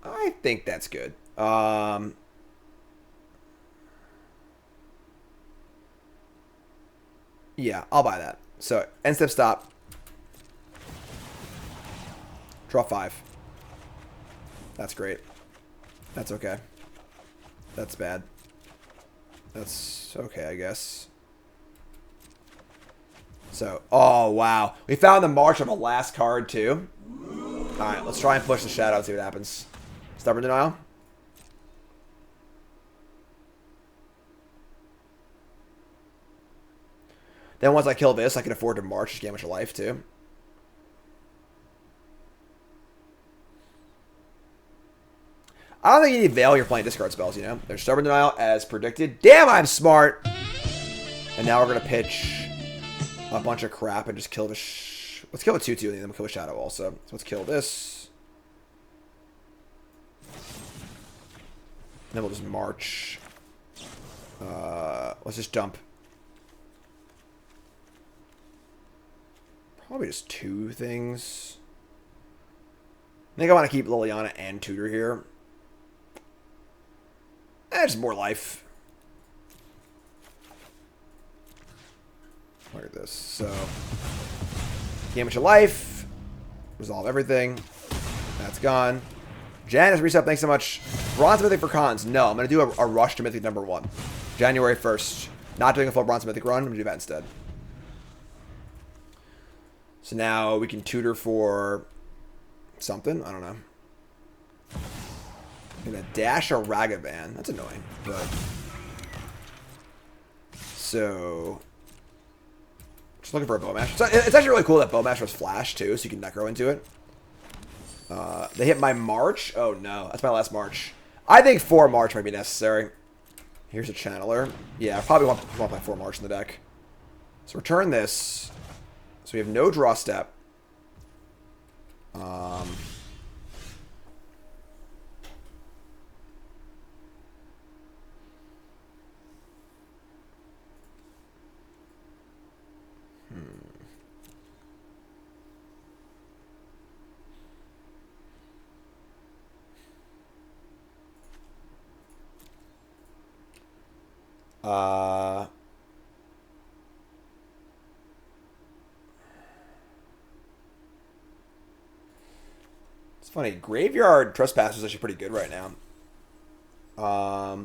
I think that's good. Yeah, I'll buy that. So, end step stop. Draw 5. That's great. That's okay. That's bad. That's okay, I guess. So, oh, wow. We found the March of a last card, too. Alright, let's try and push the Shadow and see what happens. Stubborn Denial. Then once I kill this, I can afford to March, just gain a bunch of life, too. I don't think you need Veil, you're playing discard spells, you know? There's Stubborn Denial, as predicted. Damn, I'm smart! And now we're going to pitch a bunch of crap and just kill the... Let's kill the 2-2 and then we'll kill the Shadow also. So let's kill this. Then we'll just march. Let's just dump. Probably just 2 things. I think I want to keep Liliana and Tutor here. Just more life. Look at this. So, gain much of life. Resolve everything. That's gone. Janice reset, thanks so much. Bronze Mythic for cons. No, I'm going to do a rush to Mythic number 1. January 1st. Not doing a full Bronze Mythic run. I'm going to do that instead. So now we can tutor for something. I don't know. I'm going to dash a Ragavan. That's annoying. But so, just looking for a Bowmaster. So it's actually really cool that Bowmaster was flash too, so you can Necro into it. They hit my March. Oh no, that's my last March. I think 4 March might be necessary. Here's a Channeler. Yeah, I probably want my 4 March in the deck. So return this. So we have no draw step. It's funny. Graveyard Trespass is actually pretty good right now. I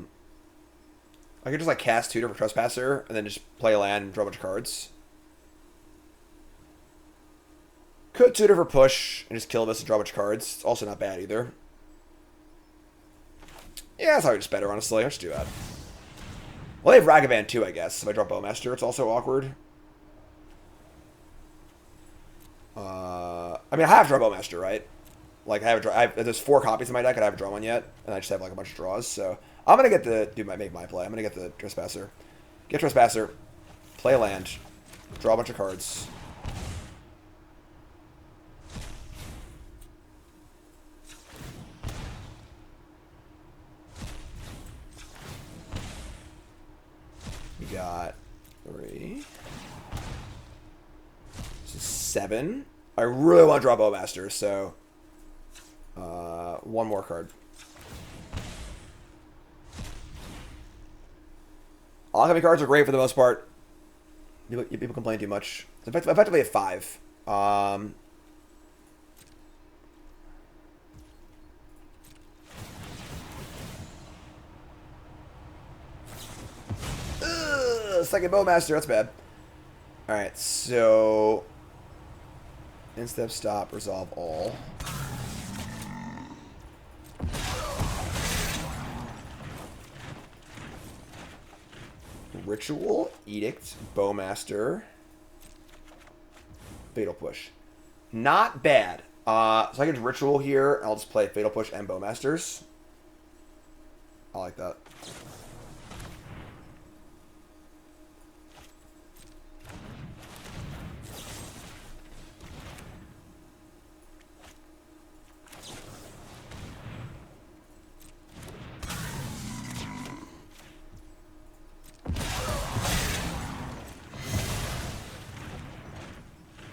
could just like cast Tutor for Trespasser and then just play a land and draw a bunch of cards. Could Tutor for Push and just kill this and draw a bunch of cards. It's also not bad either. Yeah, that's probably just better, honestly. I'll just do that. Well, they have Ragavan too, I guess. If I draw Bowmaster, it's also awkward. I mean, I have draw Bowmaster, right? Like, there's 4 copies in my deck, and I haven't drawn one yet, and I just have like a bunch of draws. So I'm gonna get make my play. I'm gonna get the Trespasser, get Trespasser, play a land, draw a bunch of cards. We got 3. This is 7. I really want to draw Bowmaster, so 1 more card. Alchemy cards are great for the most part. People complain too much. It's effectively a 5. Second Bowmaster, that's bad. Alright, so instep, stop, resolve all. Ritual, Edict, Bowmaster, Fatal Push. Not bad. So I can do Ritual here, and I'll just play Fatal Push and Bowmasters. I like that.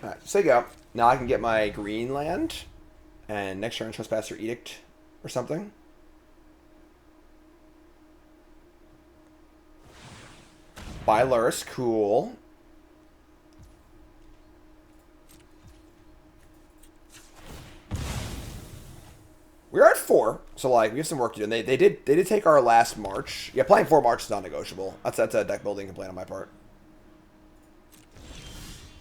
Alright, so there you go. Now I can get my green land, and next turn Trespasser Edict or something. Buy Lurrus, cool. We're at 4, so like we have some work to do. And they did take our last March. Yeah, playing 4 March is not negotiable. That's a deck building complaint on my part.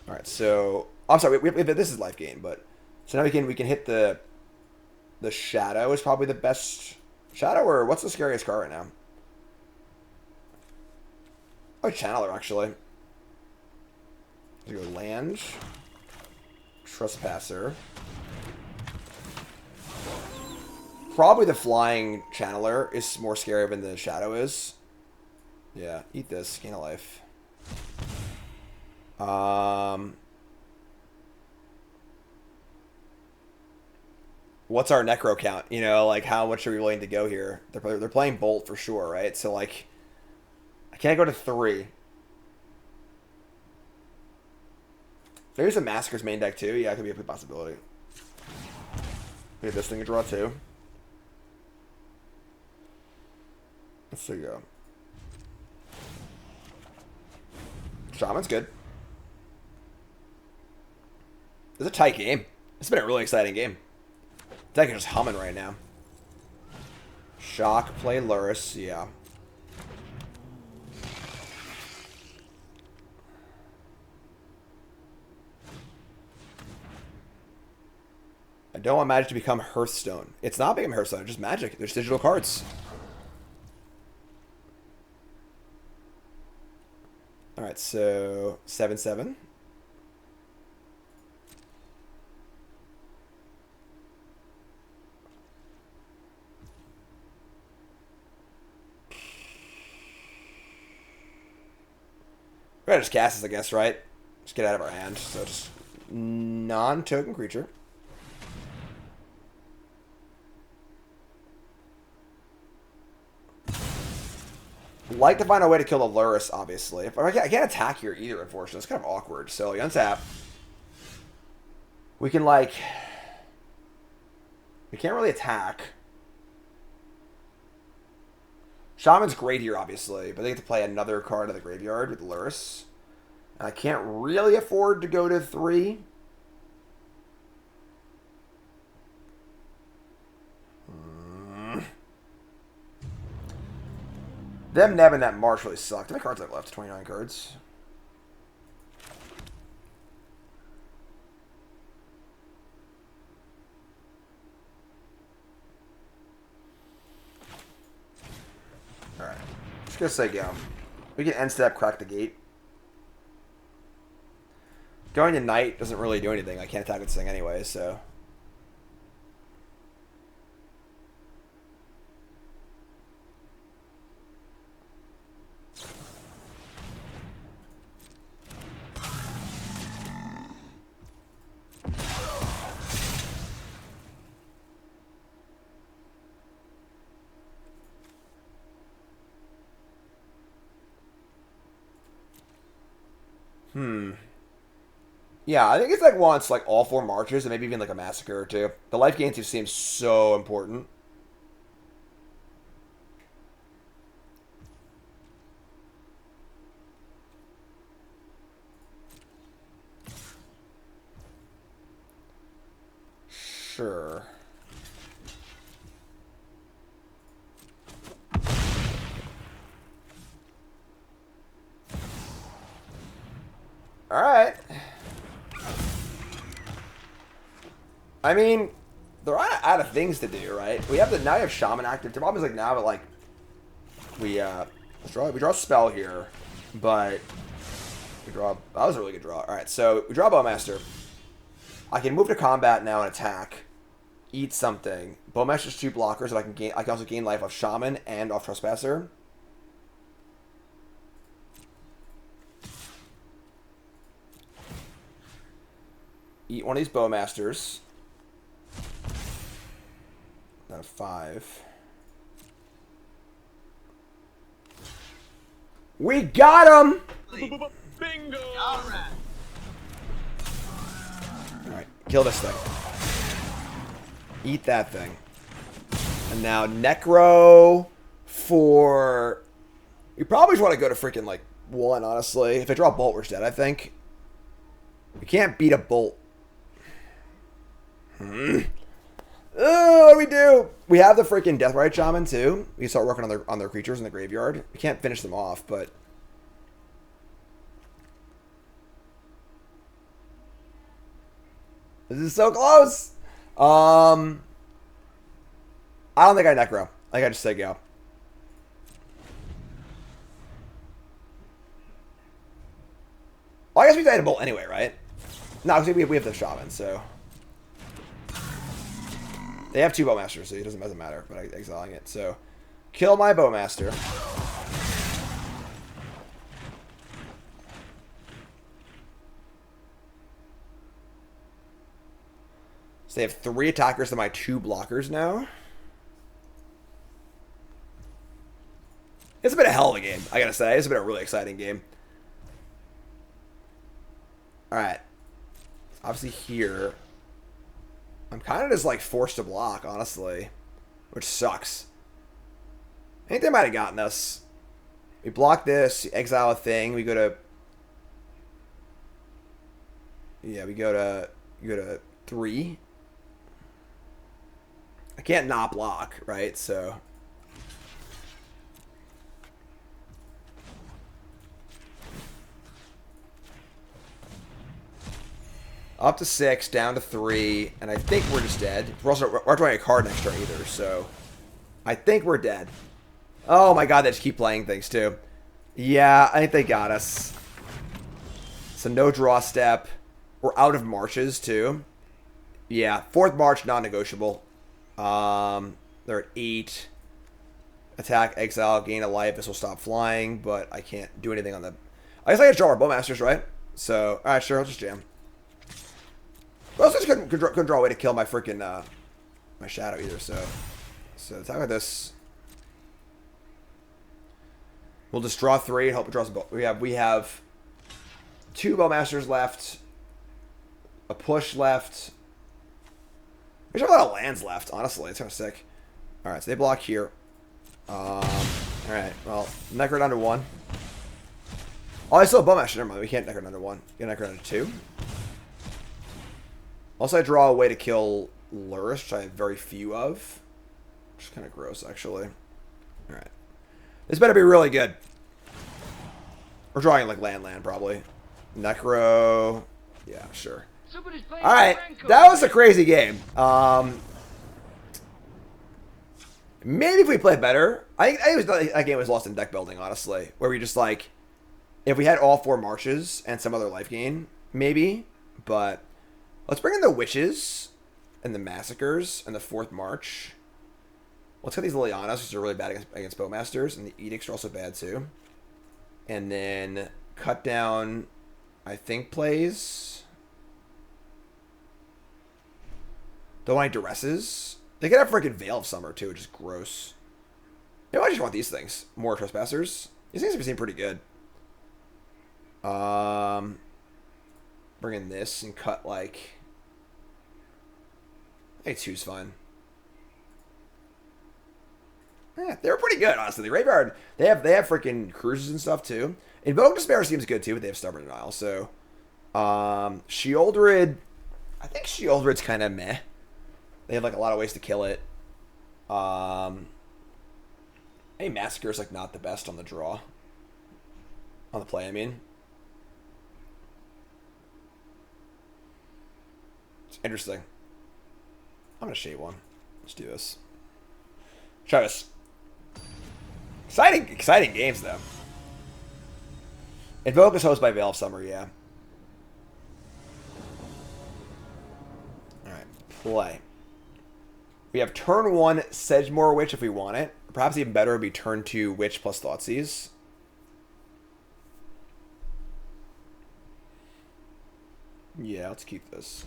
All right, so I'm sorry. This is life gain, but so now we can hit the Shadow is probably the best Shadow, or what's the scariest card right now? Oh, Channeler actually. Let's go land, Trespasser. Probably the flying Channeler is more scary than the Shadow is. Yeah, eat this, gain a life. What's our Necro count? You know, like how much are we willing to go here? They're playing Bolt for sure, right? So like, I can't go to 3. Maybe some Massacre's main deck too. Yeah, it could be a possibility. We have this thing to draw too. Let's see go. Shaman's good. It's a tight game. It's been a really exciting game. Deck is just humming right now. Shock, play Luris, yeah. I don't want Magic to become Hearthstone. It's not becoming Hearthstone, it's just Magic. There's digital cards. Alright, so 7/7. We're gonna just cast this, I guess, right? Just get out of our hand. So just non-token creature. Like to find a way to kill the Luris, obviously. I can't attack here either, unfortunately. It's kind of awkward. So you untap. We can, like... We can't really attack. Shaman's great here, obviously, but they get to play another card in the graveyard with Luris. And I can't really afford to go to 3. Them nebbing that March really sucked. How many cards have left? 29 cards. Alright. Just gonna say go. We can end step, crack the gate. Going to Knight doesn't really do anything. I can't attack this thing anyway, so... Yeah, I think it's like wants like all 4 marches and maybe even like a massacre or 2. The life gain just seems so important. Sure. All right. I mean, they're out of things to do, right? We have now we have Shaman active. The problem is like now, but like we draw a spell here, but we draw. That was a really good draw. All right, so we draw Bowmaster. I can move to combat now and attack, eat something. Bowmaster's 2 blockers, and I can gain. I can also gain life off Shaman and off Trespasser. Eat one of these Bowmasters. Out of 5. We got him! Bingo! Alright, kill this thing. Eat that thing. And now Necro for... You probably just want to go to freaking, like, 1, honestly. If I draw a Bolt, we're dead, I think. We can't beat a Bolt. What do we do? We have the freaking Deathrite Shaman too. We can start working on their creatures in the graveyard. We can't finish them off, but this is so close. I don't think I Necro. I think I just say go. Well, I guess we died a Bolt anyway, right? No, because we have the Shaman, so. They have 2 Bowmasters, so it doesn't matter, but I'm exiling it. So, kill my Bowmaster. So they have 3 attackers to my 2 blockers now. It's has been a hell of a game, I gotta say. This has been a really exciting game. Alright. Obviously here, I'm kind of just like forced to block, honestly. Which sucks. I think they might have gotten us. We block this, exile a thing, we go to... Yeah, we go to 3. I can't not block, right? So... Up to 6, down to 3, and I think we're just dead. We're not drawing a card next turn either, so... I think we're dead. Oh my god, they just keep playing things too. Yeah, I think they got us. So no draw step. We're out of marches too. Yeah, 4th march, non-negotiable. They're at 8. Attack, exile, gain a life. This will stop flying, but I can't do anything on the... I guess I can draw our Bowmasters, right? So, alright, sure, I'll just jam. I also just couldn't draw a way to kill my freaking, my shadow either, so attack with this. We'll just draw 3 and hope it draws a bow. We have 2 Bowmasters left. A push left. We have a lot of lands left, honestly. It's kind of sick. Alright, so they block here. Alright, well, Necro down to 1. Oh, I still have Bowmaster. Never mind, we can't Necro down to 1. Get Necro down to 2. Also, I draw a way to kill Lurrus, which I have very few of. Which is kind of gross, actually. Alright. This better be really good. We're drawing, like, land, probably. Necro. Yeah, sure. Alright. That was a crazy game. Maybe if we played better. I think that game was lost in deck building, honestly. Where we just, like... If we had all 4 marches and some other life gain, maybe. But... Let's bring in the Witches and the Massacres and the 4th March. Let's get these Lilianas, which are really bad against Bowmasters, and the Edicts are also bad too. And then cut down, I think, plays. Don't want any Duresses. They could have freaking Veil of Summer too, which is gross. Maybe I just want these things. More Trespassers. These things seem pretty good. Bring in this and cut like... I think 2's fine. Yeah, they were pretty good, honestly. The Graveyard, they have freaking cruises and stuff too. Invoke Despair seems good too, but they have Stubborn Denial. So, Sheoldred, I think Sheoldred's kind of meh. They have like a lot of ways to kill it. Any Massacre is like not the best on the draw. On the play, I mean. It's interesting. I'm gonna shade one. Let's do this. Try this. Exciting games though. Invoke is hosted by Veil of Summer, yeah. Alright, play. We have turn 1 Sedgemoor Witch if we want it. Perhaps even better would be turn 2 Witch plus Thoughtseize. Yeah, let's keep this.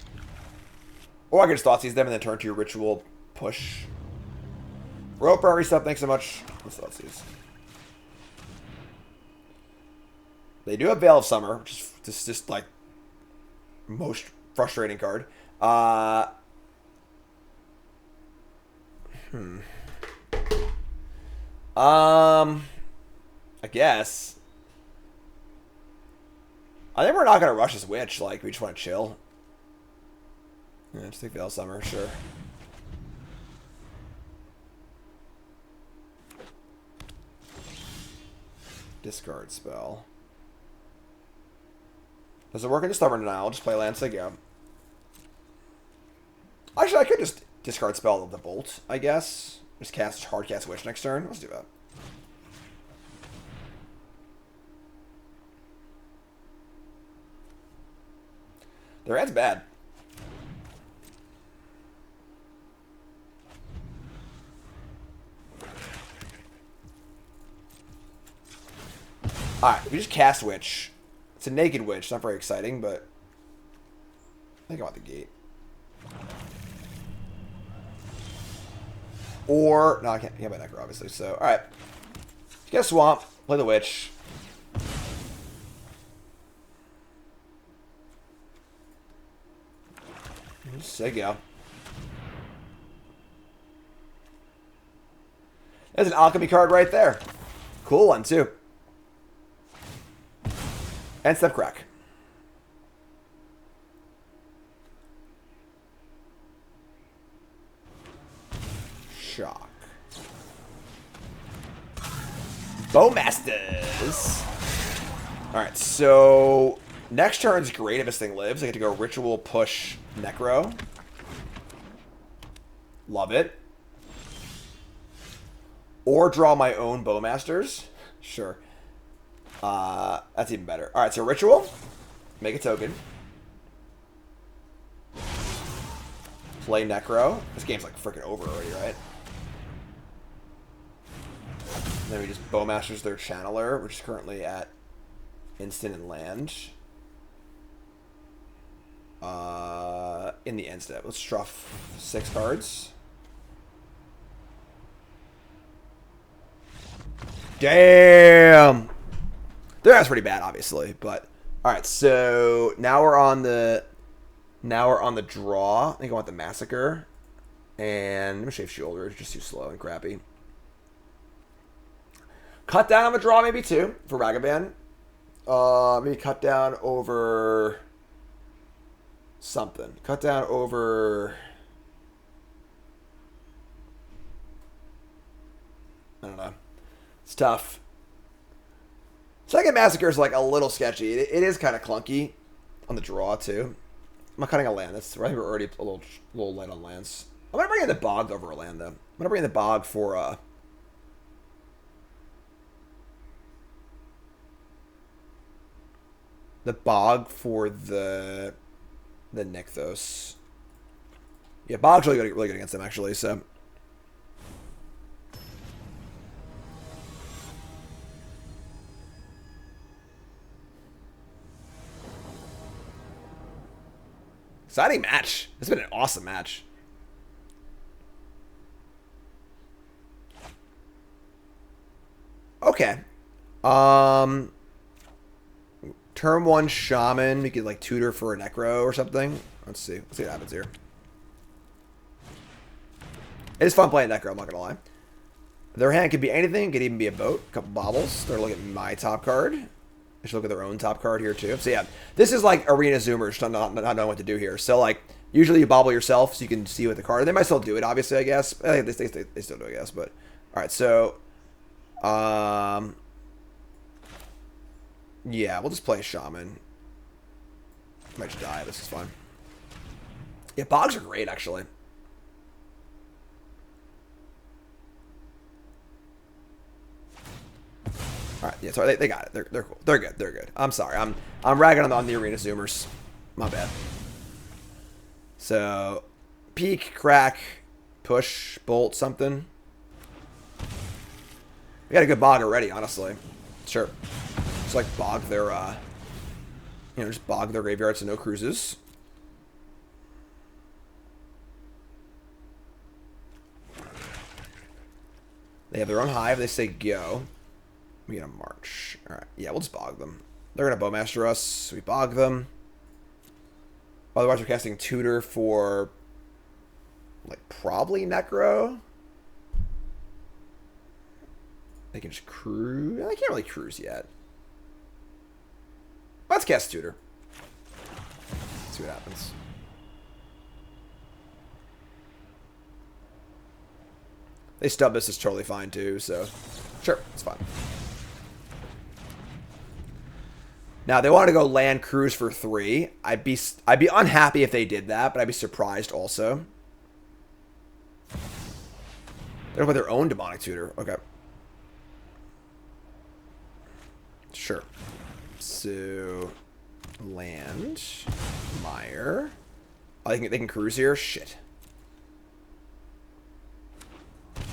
Or I can just Thoughtseize them and then turn 2 Ritual push. Rope Armory stuff, thanks so much. Let's Thoughtseize. They do have Veil of Summer, which is just like most frustrating card. I guess. I think we're not gonna rush this Witch. Like we just want to chill. Yeah, just take Veil of Summer, sure. Discard spell. Does it work into Stubborn Denial? I'll just play land say go. Actually, I could just discard spell of the Bolt, I guess. Just hard cast Witch next turn. Let's do that. Their hand's bad. Alright, we just cast Witch. It's a naked Witch. Not very exciting, but I think I want the gate. Or, no, I can't buy Necro, obviously. So, alright. Get a swamp. Play the witch. There you go. There's an alchemy card right there. Cool one, too. And step crack. Shock. Bowmasters. Alright, so next turn's great if this thing lives. I get to go Ritual, push, Necro. Love it. Or draw my own Bowmasters. Sure. That's even better. Alright, so Ritual. Make a token. Play Necro. This game's like freaking over already, right? And then we just Bowmasters their Channeler, which is currently at instant and land. In the end step. Let's draw 6 cards. Damn! That's pretty bad, obviously, but alright, so now we're on the draw. I think I want the Massacre. And I'm gonna shave Shoulder, it's just too slow and crappy. Cut down on the draw, maybe too, for Ragavan. Maybe cut down over something. Cut down over, I don't know. It's tough. Second Massacre is like a little sketchy. It is kind of clunky on the draw too. I'm not cutting a land. That's right. We're already a little light on lands. I'm gonna bring in the Bog over a land though. I'm gonna bring in the Bog for the Nykthos. Yeah, Bog's really good against them actually. So. Exciting match. It's been an awesome match. Okay. Turn 1 Shaman. We could like tutor for a Necro or something. Let's see. Let's see what happens here. It is fun playing Necro, I'm not gonna lie. Their hand could be anything. It could even be a boat. A couple baubles. They're looking at my top card. They should look at their own top card here too. So yeah, this is like Arena Zoomers not knowing what to do here. So like, usually you bobble yourself so you can see what the card. They might still do it, obviously, I guess. I think they still do, I guess. But all right, so yeah, we'll just play Shaman. Might just die. This is fine. Yeah, Bogs are great actually. All right, yeah, sorry, they got it. They're cool. They're good. They're good. I'm sorry. I'm ragging on the Arena Zoomers. My bad. So, peek, crack, push, bolt, something. We got a good Bog already, honestly. Sure. Just like Bog their, just Bog their graveyard so no cruises. They have their own hive. They say go. We get a march. Alright, yeah, we'll just Bog them. They're going to Bowmaster us, so we Bog them. Otherwise, we're casting Tutor for, like, probably Necro. They can just cruise. They can't really cruise yet. Let's cast Tutor. Let's see what happens. They stub this is totally fine, too, so sure, it's fine. Now, they want to go land cruise for 3. I'd be unhappy if they did that, but I'd be surprised also. They're with their own demonic tutor. Okay. Sure. So, land. Mire. Oh, they can cruise here? Shit.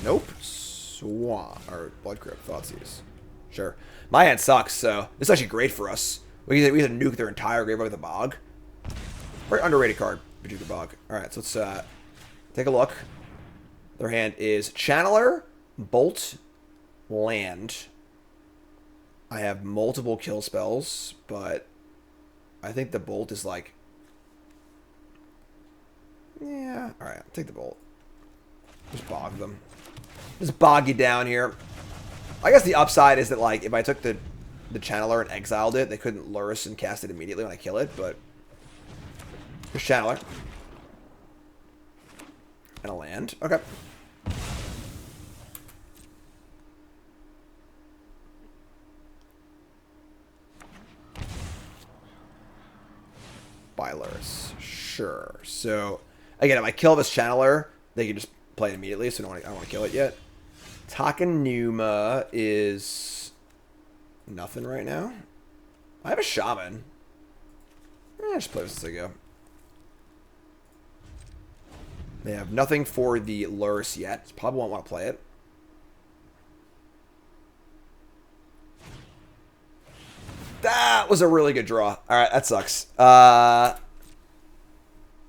Nope. Swamp. Or Blood Crypt. Thoughtseize. Sure. My hand sucks, so this is actually great for us. We can nuke their entire graveyard with a Bog. Very underrated card, Vegeta Bog. Alright, so let's take a look. Their hand is Channeler, Bolt, Land, I have multiple kill spells, but I think the bolt is like... Yeah, alright, I'll take the bolt. Just bog them. Just bog you down here. I guess the upside is that, like, if I took the Channeler and exiled it, they couldn't Lurrus and cast it immediately when I kill it, but... Here's Channeler. And a land. Okay. Buy Lurrus. Sure. So, again, if I kill this Channeler, they can just play it immediately, so I don't want to kill it yet. Takenuma is nothing right now. I have a Shaman. Just play this as I go. They have nothing for the Lurrus yet. Probably won't want to play it. That was a really good draw. Alright, that sucks.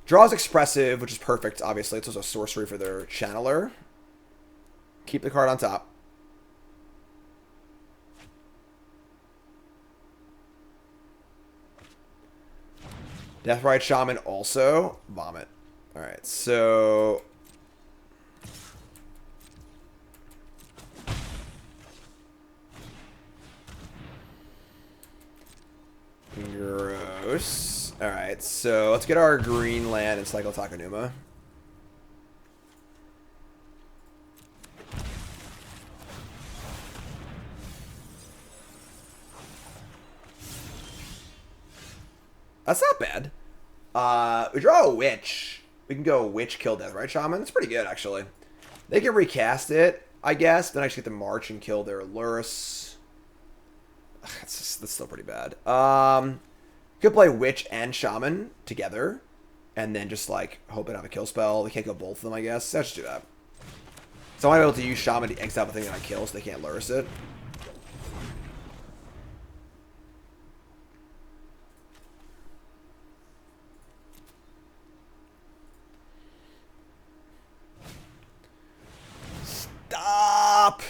Draw's expressive, which is perfect, obviously. It's also a sorcery for their Channeler. Keep the card on top. Deathrite Shaman also. Vomit. Alright, so... Gross. Alright, so let's get our green land and cycle Takenuma. That's not bad. We draw a Witch. We can go Witch, kill Deathrite Shaman. That's pretty good, actually. They can recast it, I guess. Then I just get to March and kill their Lurrus. That's still pretty bad. Could play Witch and Shaman together. And then just, like, hope I have a kill spell. They can't go both of them, I guess. Let's just do that. So I'm able to use Shaman to exile the thing that I kill so they can't Lurrus it. Stop!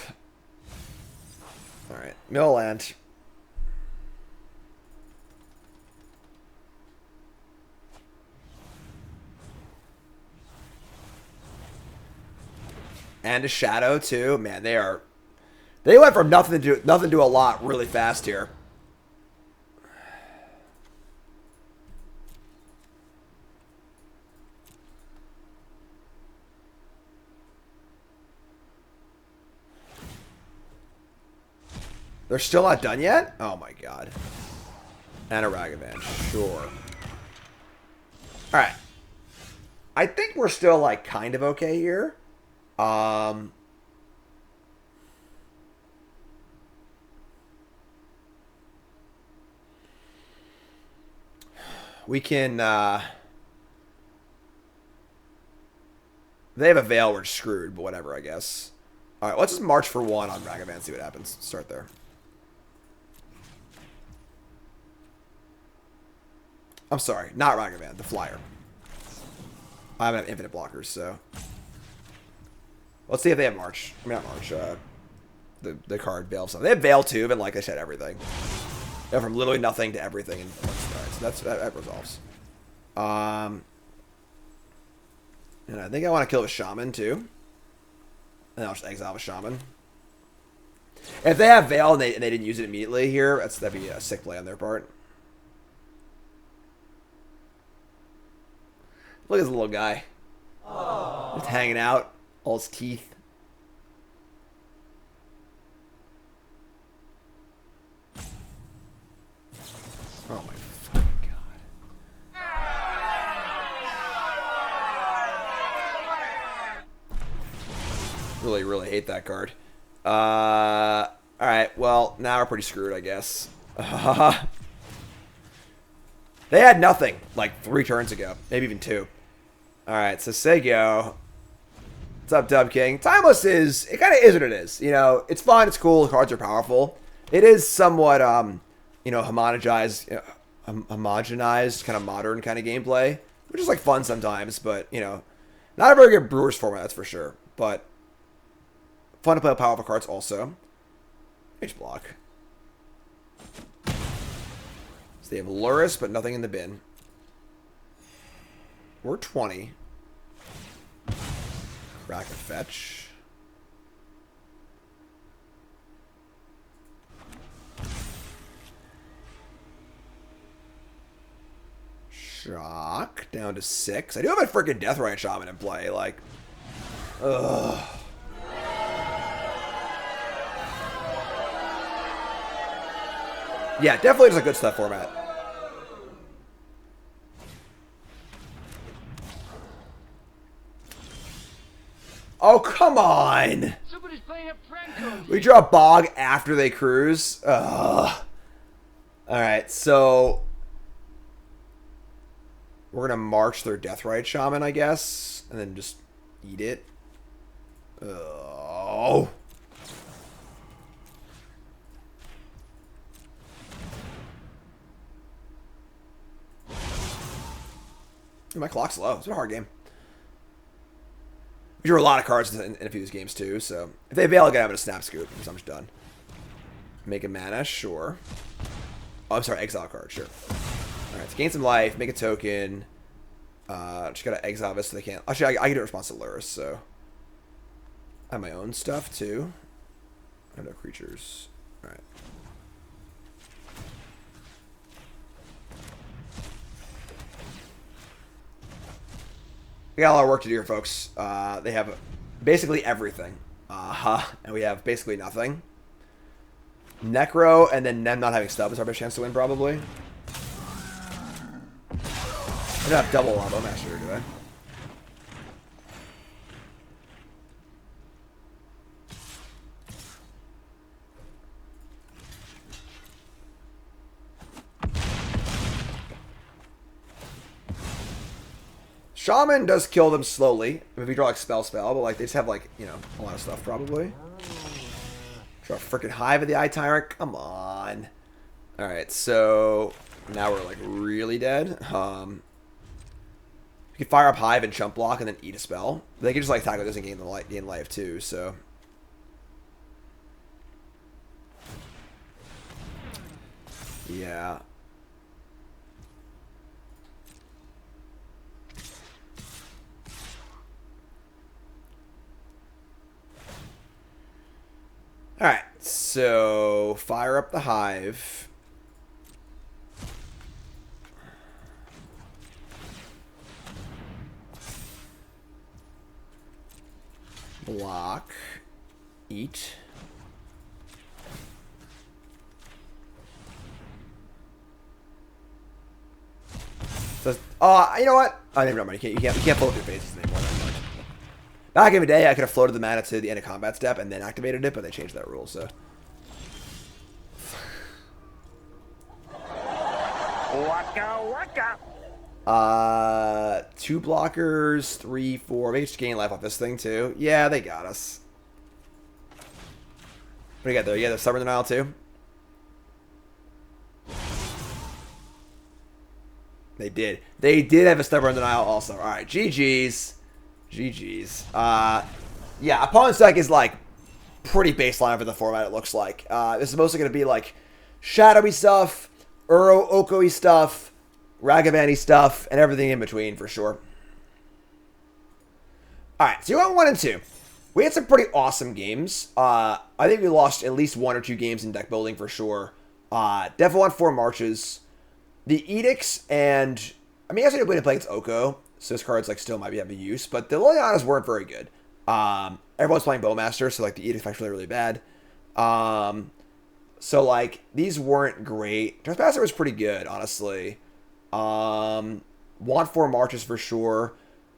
Alright, mill land. And a shadow too. Man, they went from nothing to a lot really fast here. They're still not done yet? Oh my god. And a Ragavan, sure. Alright. I think we're still, like, kind of okay here. We can, they have a Veil, we're screwed, but whatever, I guess. Alright, let's just march for one on Ragavan, see what happens. Start there. I'm sorry, not Ragavan, the Flyer. I have infinite blockers, so... Let's see if they have March. I mean, not March. The card Veil of something. They have Veil too, but like I said, everything. They have from literally nothing to everything. And right, so that resolves. And I think I want to kill the Shaman too. And I'll just exile the Shaman. If they have Veil and they didn't use it immediately here, that'd be a sick play on their part. Look at this little guy. Aww. Just hanging out. All his teeth. Oh my fucking god. Really, really hate that card. Alright, well, now we're pretty screwed, I guess. They had nothing, like 3 turns ago. Maybe even 2. Alright, so Sego. What's up, Dub King? Timeless it kind of is what it is. You know, it's fun, it's cool, the cards are powerful. It is somewhat, you know, homogenized, kind of modern kind of gameplay. Which is, like, fun sometimes, but, you know, not a very good Brewers format, that's for sure. But, fun to play with powerful cards also. H block. So they have Luris, but nothing in the bin. We're 20. Crack and fetch. Shock down to 6. I do have a freaking Deathrite Shaman in play. Like, ugh. Yeah, definitely just a good stuff format. Oh, come on. Somebody's playing a prank on me. We draw Bog after they cruise. Ugh. Alright, so we're going to march their Deathrite Shaman, I guess, and then just eat it. Oh. My clock's low. It's been a hard game. We drew a lot of cards in a few of these games, too, so if they bail, I'm going to snap scoop, because I'm just done. Make a mana, sure. Oh, I'm sorry, exile card, sure. Alright, so gain some life, make a token. Just gotta exile this so they can't. Actually, I can do a response to Luris, so. I have my own stuff, too. I have no creatures. Alright. We got a lot of work to do here, folks. They have basically everything. And we have basically nothing. Necro, and then them not having stuff is our best chance to win, probably. I don't have double Bowmaster, do I? Shaman does kill them slowly. If you draw like spell, but like they just have like, you know, a lot of stuff probably. Draw a freaking Hive of the Eye Tyrant. Come on. Alright, so now we're like really dead. You can fire up Hive and chump block and then eat a spell. They can just like tackle this and gain life too, so. Yeah. Alright, so fire up the Hive. Block. Eat. So, you know what? I never know. You can't float through phases anymore. Back in the day, I could have floated the mana to the end of combat step and then activated it, but they changed that rule, so. Waka waka. 2 blockers, 3, 4. Maybe just gain life off this thing, too. Yeah, they got us. What do you got there? You got the Stubborn Denial, too? They did. They did have a Stubborn Denial also. Alright, GG's. GG's. Yeah, Opponent's deck is, like, pretty baseline for the format, it looks like. This is mostly going to be, like, shadowy stuff, Oko-y stuff, Ragavan-y stuff, and everything in between, for sure. Alright, so you went 1 and 2. We had some pretty awesome games. I think we lost at least 1 or 2 games in deck building, for sure. Definitely won 4 marches. The Edicts and... I mean, I guess we didn't play against Oko, so this card's like still might be having use, but the Lilianas weren't very good. Everyone's playing Bowmaster, so like the Edict's actually really bad. So like these weren't great. Trespasser was pretty good, honestly. Want 4 marches for sure.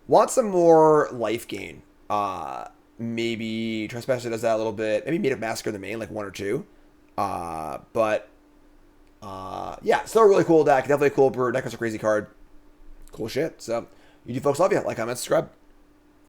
Want some more life gain. Maybe Trespasser does that a little bit. Maybe Meat of Massacre in the main, like 1 or 2. Yeah, still a really cool deck. Definitely a cool brew. Deck was a crazy card. Cool shit. So, you folks love you. Like, comment, subscribe.